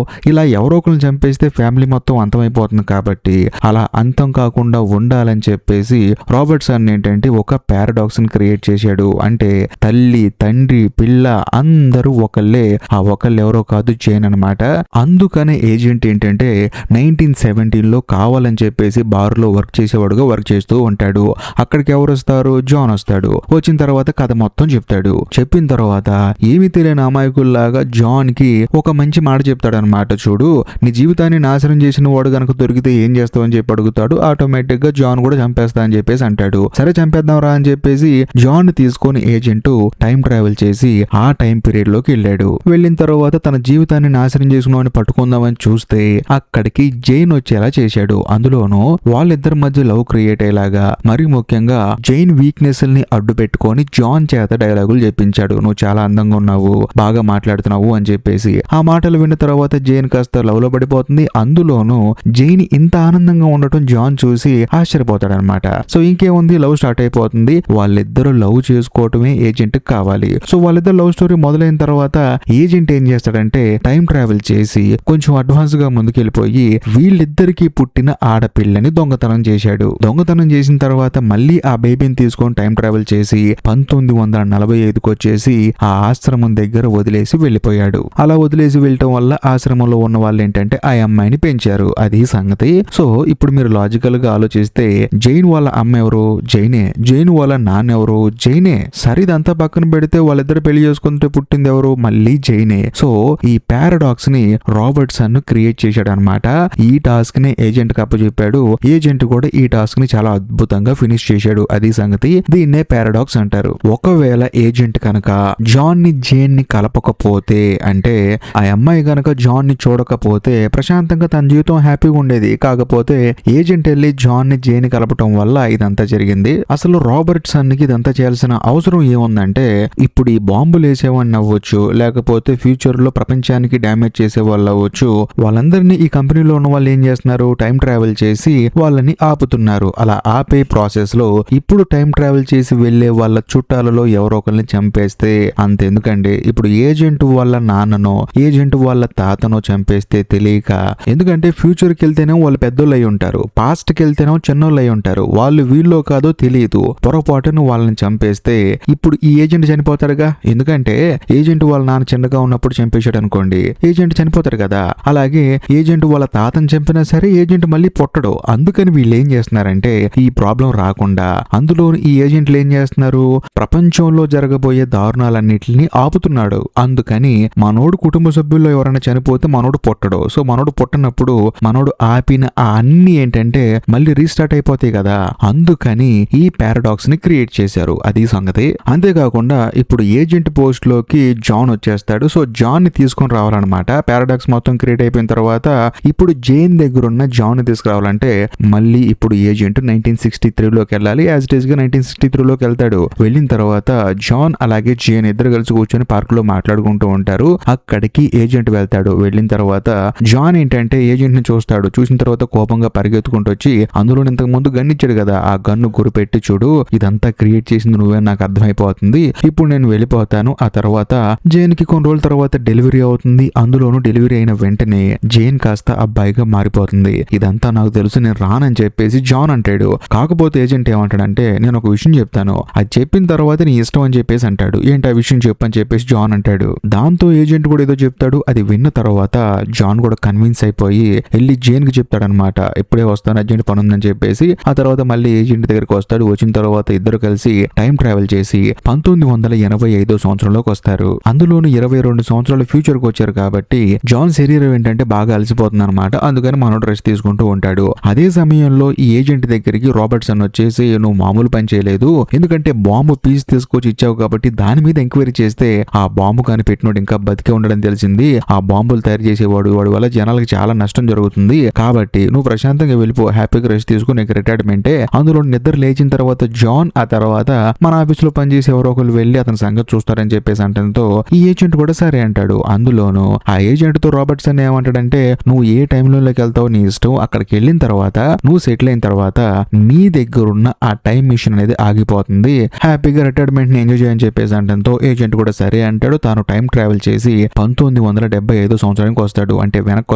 ఇలా ఎవరో ఒకరిని చంపేస్తే ఫ్యామిలీ మొత్తం అంతమైపోతుంది. కాబట్టి అలా అంతం కాకుండా ఉండాలని చెప్పేసి రాబర్ట్సన్ ఏంటంటే ఒక పారాడాక్స్ ని క్రియేట్ చేశాడు. అంటే తల్లి తండ్రి పిల్ల అందరూ ఒకళ్ళే, ఆ ఒకళ్ళు ఎవరో కాదు జైన్ అనమాట. అందుకనే ఏజెంట్ ఏంటంటే 1917లో కావాలని చెప్పేసి బార్ లో వర్క్ చేసేవాడుగా వర్క్ చేస్తూ ఉంటాడు. అక్కడికి ఎవరు వస్తారు, జాన్ వస్తాడు. వచ్చిన తర్వాత కథ మొత్తం చెప్తాడు. చెప్పిన తర్వాత ఏమి తెలియని అమాయకుల్లాగా జాన్ కి ఒక మంచి మాట చెప్తాడు అనమాట. చూడు, నీ జీవితాన్ని నాశనం చేసిన వాడు గనక దొరికితే ఏం చేస్తావు అని చెప్పి అడుగుతాడు. ఆటోమేటిక్ గా జాన్ కూడా చంపేస్తా అని చెప్పేసి అంటాడు. సరే చంపేద్దాం రా అని చెప్పేసి జాన్ తీసుకొని ఏజెంట్ టైం ట్రావెల్ చేసి ఆ టైం పీరియడ్ లోకి వెళ్ళాడు. వెళ్ళిన తర్వాత తన జీవితాన్ని నాశనం చేసుకున్నామని పట్టుకుందామని చూస్తే అక్కడికి జైన్ వచ్చేలా చేశాడు. అందులోనూ వాళ్ళిద్దరి మధ్య లవ్ క్రియేట్ అయ్యేలాగా, మరి ముఖ్యంగా జైన్ వీక్నెస్ ని అడ్డు పెట్టుకొని జాన్ చేత డైలాగులు చెప్పించాడు. నువ్వు చాలా అందంగా ఉన్నావు, బాగా మాట్లాడుతున్నావు అని చెప్పేసి. ఆ మాటలు విన్న తర్వాత జైన్ కాస్త లవ్ లో పడిపోతుంది. అందులోనూ జైన్ ఇంత ఆనందంగా ఉండటం జాన్ చూసి ఆశ్చర్యపోతాడనమాట. సో ఇంకేముంది, లవ్ స్టార్ట్ అయిపోతుంది. వాళ్ళిద్దరూ లవ్ చేసుకోవటమే ఏజెంట్ కావాలి. సో వాళ్ళిద్దరు లవ్ స్టోరీ మొదలైన తర్వాత ఏజెంట్ ఏం చేస్తాడంటే టైం ట్రావెల్ చేసి కొంచెం అడ్వాన్స్ గా ముందుకెళ్ళిపోయి వీళ్ళిద్దరికి పుట్టిన ఆడపిల్లని దొంగతనం చేశాడు. దొంగతనం చేసిన తర్వాత మళ్ళీ ఆ బేబీని తీసుకొని టైం ట్రావెల్ చేసి 1945కి వచ్చేసి ఆ ఆశ్రమం దగ్గర వదిలేసి వెళ్ళిపోయాడు. అలా వదిలేసి వెళ్ళటం వల్ల ఆశ్రమంలో ఉన్న వాళ్ళు ఏంటంటే ఆ అమ్మాయిని పెంచారు. అది సంగతి. సో ఇప్పుడు మీరు లాజికల్ గా ఆలోచిస్తే జైన్ వాళ్ళ అమ్మ ఎవరు, జైనే. జైన్ వాళ్ళ నాన్న ఎవరు, జైనే. సరే ఇదంతా పక్కన పెడితే వాళ్ళిద్దరు పెళ్లి చేసుకుంటే పుట్టింది ఎవరు, మళ్ళీ జైనే. సో ఈ పారాడాక్స్ ని రాబర్ట్సన్ క్రియేట్ చేశాడు అనమాట. ఈ టాస్క్ ని ఏజెంట్ కి అప్పచెప్పాడు. ఏజెంట్ కూడా ఈ టాస్క్ ని చాలా అద్భుతంగా ఫినిష్ చేశాడు. అది సంగతి. దీన్నే పారాడాక్స్ అంటారు. ఒకవేళ ఏజెంట్ కనుక జాన్ ని జేన్ ని కలపకపోతే, అంటే ఆ అమ్మాయి కనుక జాన్ ని చూడకపోతే ప్రశాంతంగా తన జీవితం హ్యాపీగా ఉండేది. కాకపోతే ఏజెంట్ వెళ్ళి జాన్ ని జేన్ ని కలపటం వల్ల ఇదంతా జరిగింది. అసలు రాబర్ట్సన్ కి ఇదంతా చేయాల్సిన అవసరం ఏముందంటే, ఇప్పుడు ఈ బాంబులు వేసేవాడిని అవ్వచ్చు, లేకపోతే ఫ్యూచర్ లో ప్రపంచానికి డ్యామేజ్ చేసే వాళ్ళు అవ్వచ్చు, వాళ్ళందరినీ ఈ కంపెనీలో ఉన్న వాళ్ళు ఏం చేస్తున్నారు, టైం ట్రావెల్ చేసి వాళ్ళని ఆపుతున్నారు. అలా ఆపే ప్రాసెస్ లో ఇప్పుడు టైం ట్రావెల్ చేసి వెళ్లే వాళ్ళ చుట్టాలలో ఎవరో ఒకరిని చంపేస్తే అంతెందుకండి, ఇప్పుడు ఏజెంట్ వాళ్ళ నాన్ననో ఏజెంట్ వాళ్ళ తాతనో చంపేస్తే తెలియక, ఎందుకంటే ఫ్యూచర్ కి వెళ్తేనే వాళ్ళు పెద్దోళ్ళు అయి ఉంటారు, పాస్ట్ కి వెళ్తేనే చిన్నోళ్ళు అయి ఉంటారు, వాళ్ళు వీళ్ళో కాదో తెలియదు, పొరపాటును వాళ్ళని చంపేస్తే ఇప్పుడు ఈ ఏజెంట్ చనిపోతాడుగా. ఎందుకంటే ఏజెంట్ వాళ్ళ నాన్న చిన్నగా ఉన్నప్పుడు చంపేశాడు అనుకోండి, ఏజెంట్ చనిపోతాడు కదా. అలాగే ఏజెంట్ వాళ్ళ తాతను చంపినా సరే ఏజెంట్ మళ్ళీ పుట్టడు. అందుకని వీళ్ళు ఏం చేస్తున్నారంటే ఈ ప్రాబ్లం రాకుండా అందులో ఈ ఏజెంట్లు ఏం చేస్తున్నారు, ప్రపంచంలో జరగబోయే దారుణాలన్నిటిని ఆపుతున్నాడు. అందుకని మనోడు కుటుంబ సభ్యుల్లో ఎవరైనా చనిపోతే మనోడు పుట్టడు. సో మనోడు పుట్టనప్పుడు మనోడు ఆపిన ఆ అన్ని ఏంటంటే మళ్ళీ రీస్టార్ట్ అయిపోతాయి కదా. అందుకని ఈ పారాడాక్స్ ని క్రియేట్ చేశారు. అది సంగతి. అంతేకాకుండా ఇప్పుడు ఏజెంట్ పోస్ట్ లోకి జాన్ వచ్చేస్తాడు. సో జాన్ ని తీసుకొని రావాలన్నమాట. పారాడాక్స్ మొత్తం క్రియేట్ అయిపోయిన తర్వాత ఇప్పుడు జేన్ దగ్గర ఉన్న జాన్ ని తీసుకురావాలంటే మళ్ళీ ఇప్పుడు ఏజెంట్ 1963లోకి వెళ్ళాలి. యాజ్ ఇట్ ఈస్ గా 1963లోకి వెళ్తాడు. వెళ్ళిన తర్వాత జాన్ అలాగే జేన్ ఇద్దరు కలిసి కూర్చొని పార్క్ లో మాట్లాడుకుంటూ ఉంటారు. అక్కడికి ఏజెంట్ వెళ్తాడు. వెళ్ళిన తర్వాత జాన్ ఏంటంటే ఏజెంట్ ని చూస్తాడు. చూసిన తర్వాత కోపంగా పరిగెత్తుకుంటూ వచ్చి, అందులో ఇంతకు ముందు గన్ ఇచ్చాడు కదా, ఆ గన్ను గురిపెట్టి, చూడు ఇదంతా క్రియేట్ చేసింది నువ్వే, నాకు అర్థమైపోతుంది, ఇప్పుడు నేను వెళ్ళిపోతాను. ఆ తర్వాత జేన్ కి కొన్ని రోజుల తర్వాత డెలివరీ అవుతుంది. అందులోనూ డెలివరీ అయిన వెంటనే జేన్ కాస్త అబ్బాయిగా మారిపోతుంది. ఇదంతా నాకు తెలుసు, నేను రానని చెప్పేసి జాన్ అంటాడు. కాకపోతే ఏజెంట్ ఏమంటాడంటే, నేను ఒక విషయం చెప్తాను, అది చెప్పిన తర్వాత నీ ఇష్టం అని చెప్పేసి అంటాడు. ఏంటి ఆ విషయం చెప్పు అని చెప్పేసి జాన్ అంటాడు. దాంతో ఏజెంట్ కూడా ఏదో చెప్తాడు. అది విన్న తర్వాత జాన్ కూడా కన్విన్స్ అయిపోయి వెళ్ళి జేన్ కి చెప్తాడనమాట, ఇప్పుడే వస్తాను, అర్జెంట్ పని ఉందని చెప్పేసి. ఆ తర్వాత మళ్ళీ ఏజెంట్ దగ్గరికి వస్తాడు. వచ్చిన తర్వాత ఇద్దరు కలిసి టైం ట్రావెల్ చేసి 1985 సంవత్సరంలోకి వస్తారు. అందులోను 22 సంవత్సరాల ఫ్యూచర్ కి వచ్చారు కాబట్టి జాన్ శరీరం ఏంటంటే బాగా అలసిపోతుంది అనమాట. అందుకని మనోడు రెస్ట్ తీసుకుంటూ ఉంటాడు. అదే సమయంలో ఈ ఏజెంట్ దగ్గరికి రాబర్ట్సన్ వచ్చేసి, నువ్వు మామూలు పని చేయలేదు, ఎందుకంటే బాంబు పీస్ తీసుకొచ్చి ఇచ్చావు కాబట్టి దాని మీద ఎంక్వైరీ చేస్తే ఆ బాంబు కానీ పెట్టినోడు ఇంకా బతికే ఉండడం తెలిసింది. ఆ బాంబులు తయారు చేసేవాడు, వాడి వల్ల జనాలకు చాలా నష్టం జరుగుతుంది. కాబట్టి నువ్వు ప్రశాంతంగా వెళ్ళిపో, హ్యాపీగా రెస్ట్ తీసుకుని నీకు రిటైర్మెంటే. అందులో నిద్ర లేచిన తర్వాత జాన్ ఆ తర్వాత మన ఆఫీస్ లో పనిచేసి ఎవరో ఒకరు వెళ్ళి అతని సంగతి చూస్తారని చెప్పేసి అంటంతో ఈ ఏజెంట్ కూడా సరే అంటాడు. అందులోను ఆ ఏజెంట్ తో రాబర్ట్సన్ ఏమంటాడంటే, నువ్వు ఏ టైంలోకి వెళ్తావు నీ ఇష్టం, అక్కడికి వెళ్ళిన తర్వాత నువ్వు సెటిల్ అయిన తర్వాత నీ దగ్గర ఉన్న ఆ టైం మిషన్ అనేది ఆగిపోతుంది, హ్యాపీగా రిటైర్మెంట్ ని ఎంజాయ్ చేయని చెప్పేసి అంటంతో ఏజెంట్ కూడా సరే అంటాడు. తాను టైం ట్రావెల్ చేసి 1975 సంవత్సరానికి వస్తాడు. అంటే వెనక్కి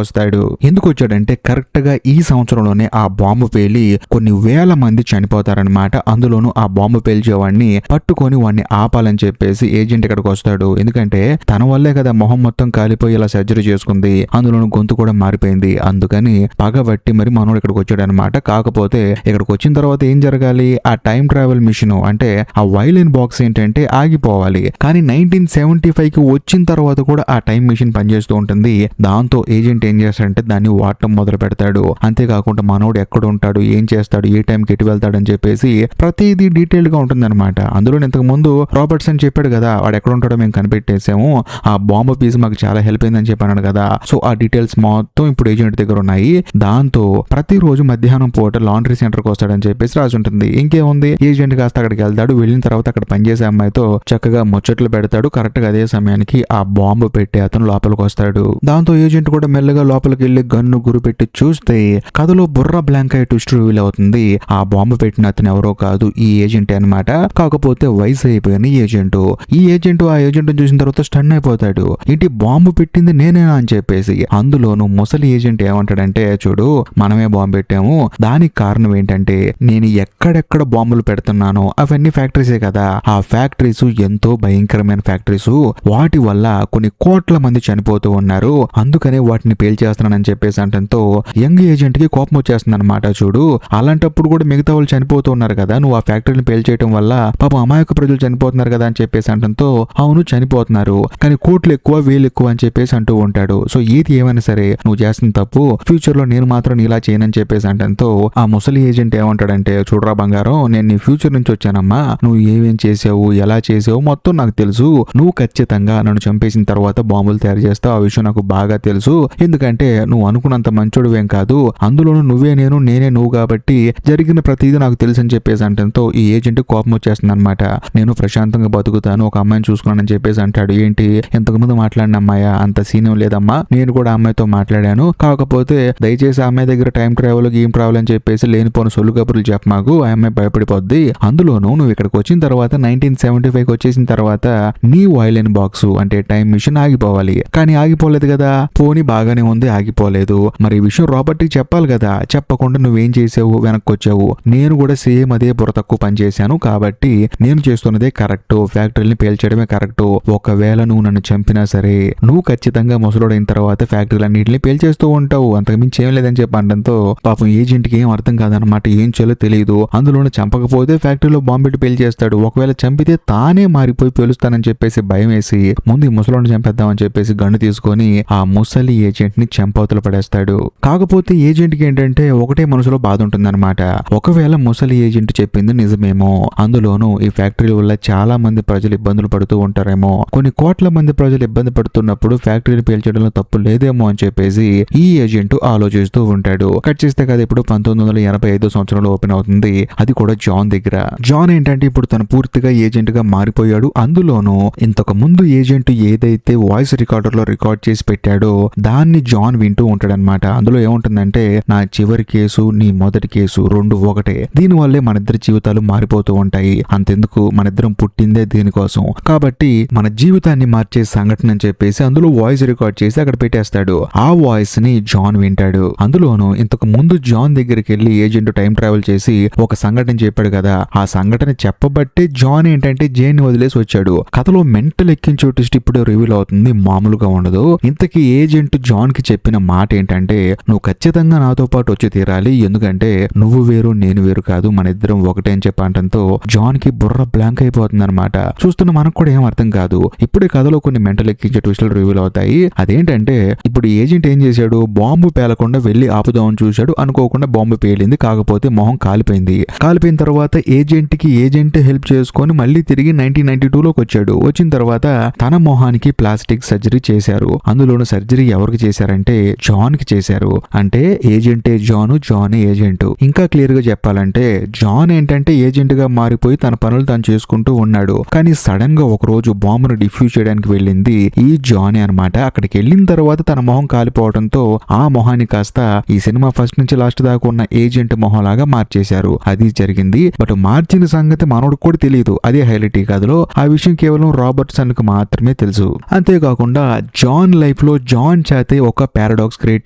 వస్తాడు. ఎందుకు వచ్చాడంటే కరెక్ట్ గా ఈ సంవత్సరంలోనే ఆ బాంబు పేలి కొన్ని వేల మంది చనిపోతారనమాట. అందులోనూ ఆ బాంబు పేల్చేవాడిని పట్టుకొని వాడిని ఆపాలని చెప్పేసి ఏజెంట్ ఇక్కడికి వస్తాడు. ఎందుకంటే తన వల్లే కదా మొహం మొత్తం కాలిపోయి ఇలా సర్జరీ చేసుకుంది, అందులోనూ గొంతు కూడా మారిపోయింది. అందుకని పగబట్టి మరి మనోడు ఇక్కడికి వచ్చాడు అనమాట. కాకపోతే ఇక్కడికి వచ్చిన తర్వాత ఏం జరగాలి, ఆ టైం ట్రావెల్ మిషన్ అంటే ఆ వైలిన్ బాక్స్ ఏంటంటే ఆగిపోవాలి. కానీ 1975కి వచ్చిన తర్వాత కూడా ఆ టైం మిషన్ పనిచేస్తూ ఉంటుంది. దాంతో ఏజెంట్ ఏం చేస్తాడంటే దాన్ని వాడటం మొదలు పెడతాడు. అంతేకాకుండా మనోడు ఎక్కడ ఉంటాడు, ఏం చేస్తాడు, ఏ టైంకి ఎటు వెళ్తాడు అని చెప్పేసి ప్రతిదీ డీటెయిల్డ్ గా ఉంటుంది అనమాట. అందులో ఇంతకు ముందు రాబర్ట్సన్ చెప్పాడు కదా, వాడు ఎక్కడ ఉంటాడో మేము కనిపెట్టేసాము, ఆ బాంబు పీస్ మాకు చాలా హెల్ప్ అయిందని చెప్పాను కదా. సో ఆ డీటెయిల్స్ మొత్తం ఇప్పుడు ఏజెంట్ దగ్గర ఉన్నాయి. దాంతో ప్రతిరోజు మధ్యాహ్నం పూట లాండ్రీ సెంటర్ కి వస్తాడని చెప్పేసి రాసి ఉంటుంది. ఇంకేముంది, ఏజెంట్ కాస్త అక్కడికి వెళ్తాడు. వెళ్ళిన తర్వాత అక్కడ పనిచేసే అమ్మాయితో చక్కగా ముచ్చట్లు పెడతాడు. కరెక్ట్ గా అదే సమయానికి ఆ బాంబు పెట్టి అతను లోపలికి వస్తాడు. దాంతో ఏజెంట్ కూడా మెల్లగా లోపలికి వెళ్లి గన్ను గురి పెట్టి చూస్తే కథలో బుర్ర బ్లాంక్ అయ్యి ట్విస్ట్ రివీల్ అవుతుంది. ఆ బాంబు పెట్టిన అతను ఎవరో కాదు, ఈ ఏజెంట్ అనమాట. కాకపోతే వయసు అయిపోయిన ఏజెంట్. ఈ ఏజెంట్ ఆ ఏజెంట్ చూసిన తర్వాత స్టన్ అయిపోతాడు. ఏంటి బాంబు పెట్టింది నేనేనా అని చెప్పేసి. అందులోను ముసలి ఏజెంట్ ఏమంటాడంటే, చూడు మనమే బాంబు పెట్టాము, దానికి కారణం ఏంటంటే నేను ఎక్కడెక్కడ బాంబులు పెడుతున్నానో అవన్నీ ఫ్యాక్టరీసే కదా, ఆ ఫ్యాక్టరీస్ ఎంతో భయంకరమైన ఫ్యాక్టరీస్, వాటి వల్ల కొన్ని కోట్ల మంది చనిపోతూ ఉన్నారు, అందుకనే వాటిని పేల్చేస్తున్నానని చెప్పేసి అంటంతో యంగ్ ఏజెంట్ కి కోపం వచ్చేస్తుంది అనమాట. చూడు అలాంటప్పుడు కూడా మిగతా వాళ్ళు చనిపోతూ ఉన్నారు కదా, నువ్వు ఆ ఫ్యాక్టరీని పేల్చేయడం వల్ల పాపం అమాయక ప్రజలు చనిపోతున్నారు కదా అని చెప్పేసి అంటంతో అవును చనిపోతున్నారు, కానీ కోట్లు ఎక్కువ వేలు ఎక్కువ అని చెప్పేసి అంటూ ఉంటాడు. సో ఏది ఏమైనా సరే నువ్వు చేస్తున్న తప్పు, ఫ్యూచర్ లో నేను మాత్రం ఇలా చేయనని చెప్పేసి అంటంతో ఆ ముసలి ఏజెంట్ ఏమంటాడంటే, చూడరా బంగారం, నేను నీ ఫ్యూచర్ నుంచి వచ్చానమ్మా, నువ్వు ఏమేం చేసావు ఎలా చేసావు మొత్తం నాకు తెలుసు, నువ్వు ఖచ్చితంగా నన్ను చంపేసిన తర్వాత బాంబులు తయారు చేస్తావు, ఆ విషయం నాకు బాగా తెలుసు, ఎందుకంటే నువ్వు అనుకున్నంత మంచోడువేం కాదు, అందులోనూ నువ్వే నేను నేనే నువ్వు కాబట్టి జరిగిన ప్రతిదీ నాకు తెలుసు అని చెప్పేసి అంటంతో ఈ ఏజెంట్ కోపం వచ్చేస్తుంది అనమాట. నేను ప్రశాంతంగా బతుకుతాను, ఒక అమ్మాయిని చూసుకున్నానని చెప్పేసి అంటాడు. ఏంటి ఇంతకుముందు మాట్లాడిన అమ్మాయా, అంత సీన్ లేదమ్మా, నేను కూడా అమ్మాయితో మాట్లాడాను, కాకపోతే దయచేసి ఆ అమ్మాయి దగ్గర టైం ట్రావెల్ గేమ్ ట్రావెల్ అని చెప్పేసి లేనిపోని సొల్లు కబుర్లు చెప్పమాకు, ఆ అమ్మాయి భయపడిపోద్ది, అందులోనూ నువ్వు ఇక్కడికి వచ్చిన తర్వాత 1975 వచ్చేసిన తర్వాత నీ వైలిన్ బాక్స్ అంటే టైం మిషన్ ఆగిపోవాలి, కానీ ఆగిపోలేదు కదా, పోనీ బాగానే ఉంది ఆగిపోలేదు, మరి ఈ విషయం రాబర్ట్ కి చెప్పాలి కదా, చెప్పకుండా నువ్వేం చేసావు, వెనక్కి వచ్చావు, నేను కూడా సేమ్ అదే బుర్ర తక్కువ పని చేశాను కాబట్టి నేను చేస్తున్నదే కరెక్ట్, ఫ్యాక్టరీని పేల్చడమే కరెక్ట్, ఒకవేళ నువ్వు నన్ను చంపినా సరే నువ్వు ఖచ్చితంగా ముసలోడైన తర్వాత ఫ్యాక్టరీలన్నింటినీ పేల్చేస్తూ ఉంటావు, అంతకుమించి ఏం లేదని చెప్పి అనడంతో పాపం ఏజెంట్ కి ఏం అర్థం కాదనమాట, ఏం చేయాలో తెలియదు, అందులోనే చంపకపోతే ఫ్యాక్టరీలో బాంబెట్టి పేల్చేస్తాడు, ఒకవేళ చంపితే తానే మారిపోయి పేలుస్తానని చెప్పేసి భయం వేసి ముందు ఈ ముసలోని చంపేద్దామని చెప్పేసి గన్ను తీసుకొని ఆ ముసలి ఏజెంట్ ని చంపవతలు పడేస్తాడు. కాకపోతే ఏజెంట్ కి ఏంటంటే ఒకటే మనసులో బాధ ఉంటుందన్నమాట, ఒకవేళ ముసలి ఏజెంట్ చెప్పింది నిజమేమో, అందులోనూ ఈ ఫ్యాక్టరీ వల్ల చాలా మంది ప్రజలు ఇబ్బందులు పడుతూ ఉంటారేమో, కొన్ని కోట్ల మంది ప్రజలు ఇబ్బంది పడుతున్నప్పుడు ఫ్యాక్టరీని పేల్చడంలో తప్పు లేదేమో అని చెప్పేసి ఈ ఏజెంట్ ఆలోచిస్తూ ఉంటాడు. కట్ చేస్తే కదా ఇప్పుడు 1985 సంవత్సరంలో ఓపెన్ అవుతుంది, అది కూడా జాన్ దగ్గర. జాన్ ఏంటంటే ఇప్పుడు తను పూర్తిగా ఏజెంట్ గా మారిపోయాడు, అందులోనూ ఇంతకు ముందు ఏజెంట్ ఏదైతే వాయిస్ రికార్డర్ లో రికార్డ్ చేసి పెట్టాడో దాన్ని జాన్ వింటూ ఉంటాడనమాట. అందులో ఏముంటుందంటే, నా చివరి కేసు నీ మొదటి కేసు రెండు ఒకటే, దీనివల్లే మన ఇద్దరి జీవితాలు మారిపోతూ ఉంటాయి, అంతెందుకు మన ఇద్దరం పుట్టిందే దీనికోసం, కాబట్టి మన జీవితాన్ని మార్చే సంఘటన అని చెప్పేసి అందులో వాయిస్ రికార్డ్ చేసి అక్కడ పెట్టేస్తాడు. ఆ వాయిస్ ని జాన్ వింటాడు. అందులోనూ ఇంతకు ముందు జాన్ దగ్గరికి వెళ్లి ఏజెంట్ టైం ట్రావెల్ చేసి ఒక సంఘటన చెప్పాడు కదా, ఆ సంఘటన చెప్పబట్టే జాన్ ఏంటంటే జైన్ వదిలేసి వచ్చాడు. కథలో మెంటల్ ఎక్కించే ట్విస్ట్ ఇప్పుడే రివీల్ అవుతుంది, మామూలుగా ఉండదు. ఇంతకీ ఏజెంట్ జాన్ కి చెప్పిన మాట ఏంటంటే, నువ్వు ఖచ్చితంగా నాతో పాటు వచ్చి తీరాలి, ఎందుకంటే నువ్వు వేరు నేను వేరు కాదు, మన ఇద్దరం ఒకటే అని చెప్పంటంతో జాన్ కి బుర్ర బ్లాంక్ అయిపోతుంది అనమాట. చూస్తున్న మనకు కూడా ఏం అర్థం కాదు. ఇప్పుడే కథలో కొన్ని మెంటల్ ఎక్కించే ట్విస్టులు రివీల్ అవుతాయి. అదేంటంటే ఇప్పుడు ఏజెంట్ ఏం చేశాడు, బాంబు పేలకుండా వెళ్లి ఆపుదామని చూశాడు, అనుకోకుండా బాంబు పేలింది, కాకపోతే మొహం కాలిపోయింది. కాలిపోయిన తర్వాత ఏజెంట్ హెల్ప్ చేసుకొని మళ్ళీ తిరిగి 1992లోకి వచ్చాడు. వచ్చిన తర్వాత తన మొహానికి ప్లాస్టిక్ సర్జరీ చేశారు. అందులోను సర్జరీ ఎవరికి చేశారంటే జాన్ కి చేశారు. అంటే ఏజెంటే జానే ఏజెంట్. ఇంకా క్లియర్ గా చెప్పాలంటే జాన్ ఏంటంటే ఏజెంట్ గా మారిపోయి తన పనులు తాను చేసుకుంటూ ఉన్నాడు. కానీ సడన్ గా ఒక రోజు బాంబును డిఫ్యూజ్ చేయడానికి వెళ్ళింది ఈ జానే అనమాట. అక్కడికి వెళ్ళిన తర్వాత తన మొహం కాలిపోవడంతో ఆ మొహాన్ని కాస్త ఈ సినిమా ఫస్ట్ నుంచి లాస్ట్ దాకా ఉన్న ఏజెంట్ మొహం లాగా మార్చేశారు. అది జరిగింది. బట్ మార్చిన సంగతి మనోడు కూడా తెలియదు. అదే హైలైట్ ఈ కథలో. ఆ విషయం కేవలం రాబర్ట్సన్ కు మాత్రమే తెలుసు. అంతేకాకుండా జాన్ లైఫ్ లో జాన్ చేతే ఒక పారాడాక్స్ క్రియేట్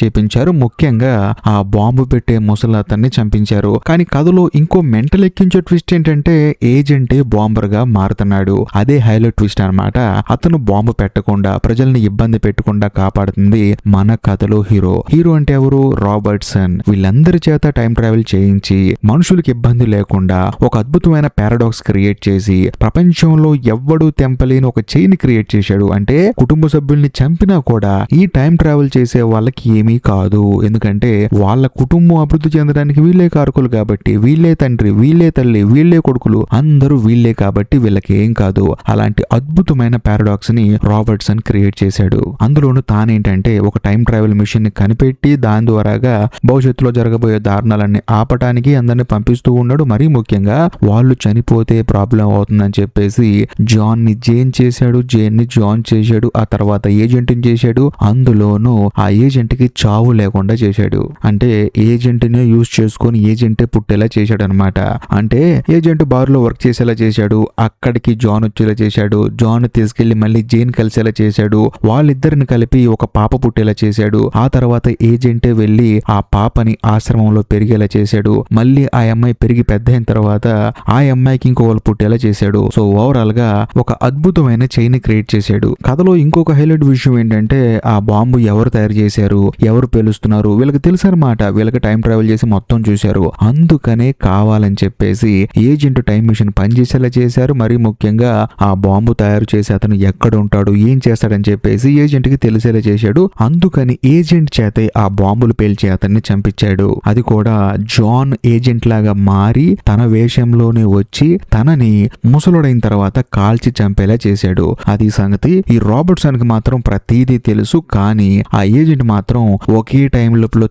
చేయించారు. ముఖ్యంగా ఆ బాంబు పెట్టే ముసలి అతన్ని చంపించారు. కానీ కథలో ఇంకో మెంటల్ ఎక్కించే ట్విస్ట్ ఏంటంటే ఏజెంటే బాంబర్ గా మారుతున్నాడు. అదే హైలైట్ ట్విస్ట్ అన్నమాట. అతను బాంబు పెట్టకుండా ప్రజల్ని ఇబ్బంది పెట్టకుండా కాపాడుతుంది మన కథలో హీరో. హీరో అంటే ఎవరు? రాబర్ట్సన్. వీళ్ళందరి చేత టైం ట్రావెల్ చేయించి మనుషులకి ఇబ్బంది లేకుండా ఒక అద్భుతమైన పారాడాక్స్ క్రియేట్ చేసి ప్రపంచంలో ఎవ్వడూ తెంపలేని ఒక చైన్ క్రియేట్ చేశాడు. అంటే కుటుంబ సభ్యుల్ని చంపినా కూడా ఈ టైం ట్రావెల్ చేసే వాళ్ళకి ఏమీ కాదు. ఎందుకంటే వాళ్ళ కుటుంబం అభివృద్ధి చెందడానికి వీళ్ళే కారకులు కాబట్టి, వీళ్ళే తండ్రి, వీళ్ళే తల్లి, వీళ్ళే కొడుకులు, అందరూ వీళ్ళే కాబట్టి వీళ్ళకి ఏం కాదు. అలాంటి అద్భుతమైన పారాడాక్స్ ని రాబర్ట్సన్ క్రియేట్ చేశాడు. అందులోనూ తానేంటంటే ఒక టైం ట్రావెల్ మిషన్ ని కనిపెట్టి దాని ద్వారాగా భవిష్యత్తులో జరగబోయే దారుణాలన్నీ ఆపటానికి అందరిని పంపిస్తూ ఉన్నాడు. మరీ ముఖ్యంగా వాళ్ళు చనిపోతే ప్రాబ్లం అవుతుందని చెప్పేసి జాన్ ని జైన్ చేశాడు, జైన్ ని జాన్ చేశాడు, ఆ తర్వాత ఏజెంట్ ని చేశాడు. అందులోనూ ఆ ఏజెంట్ కి చావు లేకుండా చేశాడు. అంటే ఏజెంట్ ని యూజ్ చేసుకొని ఏజెంటే పుట్టేలా చేశాడు అనమాట. అంటే ఏజెంట్ బార్ లో వర్క్ చేసేలా చేశాడు, అక్కడికి జాన్ వచ్చేలా చేశాడు, జాన్ తీసుకెళ్లి మళ్ళీ జైన్ కలిసేలా చేశాడు, వాళ్ళిద్దరిని కలిపి ఒక పాప పుట్టేలా చేశాడు. ఆ తర్వాత ఏజెంటే వెళ్లి ఆ పాపని ఆశ్రమంలో పెరిగేలా చేశాడు. మళ్ళీ ఆ అమ్మాయి పెరిగి పెద్ద అయిన తర్వాత ఆ అమ్మాయికి ఇంకోళ్ళు పుట్టేలా చేశాడు. సో ఓవరాల్ గా ఒక అద్భుతమైన చైన్ క్రియేట్ చేశాడు. కథలో ఇంకొక హైలైట్ విషయం ఏంటంటే ఆ బాంబు ఎవరు తయారు చేశారు, ఎవరు పేలుస్తున్నారు వీళ్ళకి తెలుసు అనమాట. వీళ్ళకి టైం ట్రావెల్ చేసి మొత్తం చూశారు. అందుకనే కావాలని చెప్పేసి ఏజెంట్ టైం మిషన్ పనిచేసేలా చేశారు. మరీ ముఖ్యంగా ముఖ్యంగా ఆ బాంబు తయారు చేసి అతను ఎక్కడ ఉంటాడు ఏం చేస్తాడని చెప్పేసి ఏజెంట్ కి తెలిసేలా చేశాడు. అందుకని ఏజెంట్ చేతే ఆ బాంబులు పేల్చి అతన్ని చంపించాడు. అది కూడా జాన్ ఏజెంట్ లాగా మారి తన వేషంలోనే వచ్చి తనని ముసలుడైన తర్వాత కాల్చి చంపేలా చేశాడు. అది సంగతి. ఈ రాబర్ట్సన్ కి మాత్రం ప్రతిదీ తెలుసు, కానీ ఆ ఏజెంట్ మాత్రం ఒకే టైం లోపల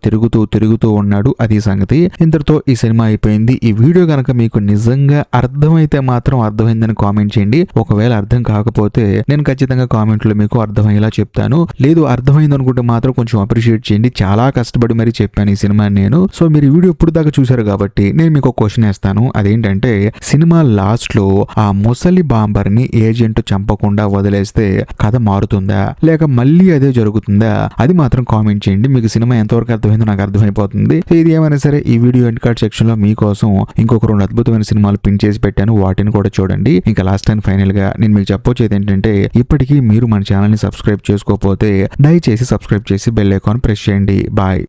తిరుగుతూ ఉన్నాడు. అది సంగతి. ఇంతటితో ఈ సినిమా అయిపోయింది. ఈ వీడియో గనక మీకు నిజంగా అర్థమైతే మాత్రం అర్థమైందని కామెంట్ చేయండి. ఒకవేళ అర్థం కాకపోతే నేను ఖచ్చితంగా కామెంట్ లో మీకు అర్థమయ్యేలా చెప్తాను. లేదు అర్థమైంది అనుకుంటే మాత్రం కొంచెం అప్రిషియేట్ చేయండి. చాలా కష్టపడి మరి చెప్పాను ఈ సినిమా నేను. సో మీరు ఈ వీడియో ఇప్పుడు దాకా చూసారు కాబట్టి నేను మీకు ఒక క్వశ్చన్ వేస్తాను. అదేంటంటే సినిమా లాస్ట్ లో ఆ ముసలి బాంబర్ ని ఏజెంట్ చంపకుండా వదిలేస్తే కథ మారుతుందా లేక మళ్ళీ అదే జరుగుతుందా? అది మాత్రం కామెంట్ చేయండి. మీకు సినిమా ఎంతవరకు అర్థమైందో నాకు అర్థమైపోతుంది. ఇది ఏమైనా సరే ఈ వీడియో ఎండ్ కార్డ్ సెక్షన్ లో మీకోసం ఇంకొక 2 అద్భుతమైన సినిమాలు పిన్ చేసి పెట్టాను. వాటిని కూడా చూడండి. ఇంకా లాస్ట్ అండ్ ఫైనల్ గా నేను మీకు చెప్పొచ్చేది ఏంటంటే ఇప్పటికీ మీరు మన ఛానల్ ని సబ్స్క్రైబ్ చేసుకోకపోతే దయచేసి సబ్స్క్రైబ్ చేసి బెల్ ఐకాన్ ప్రెస్ చేయండి. బాయ్.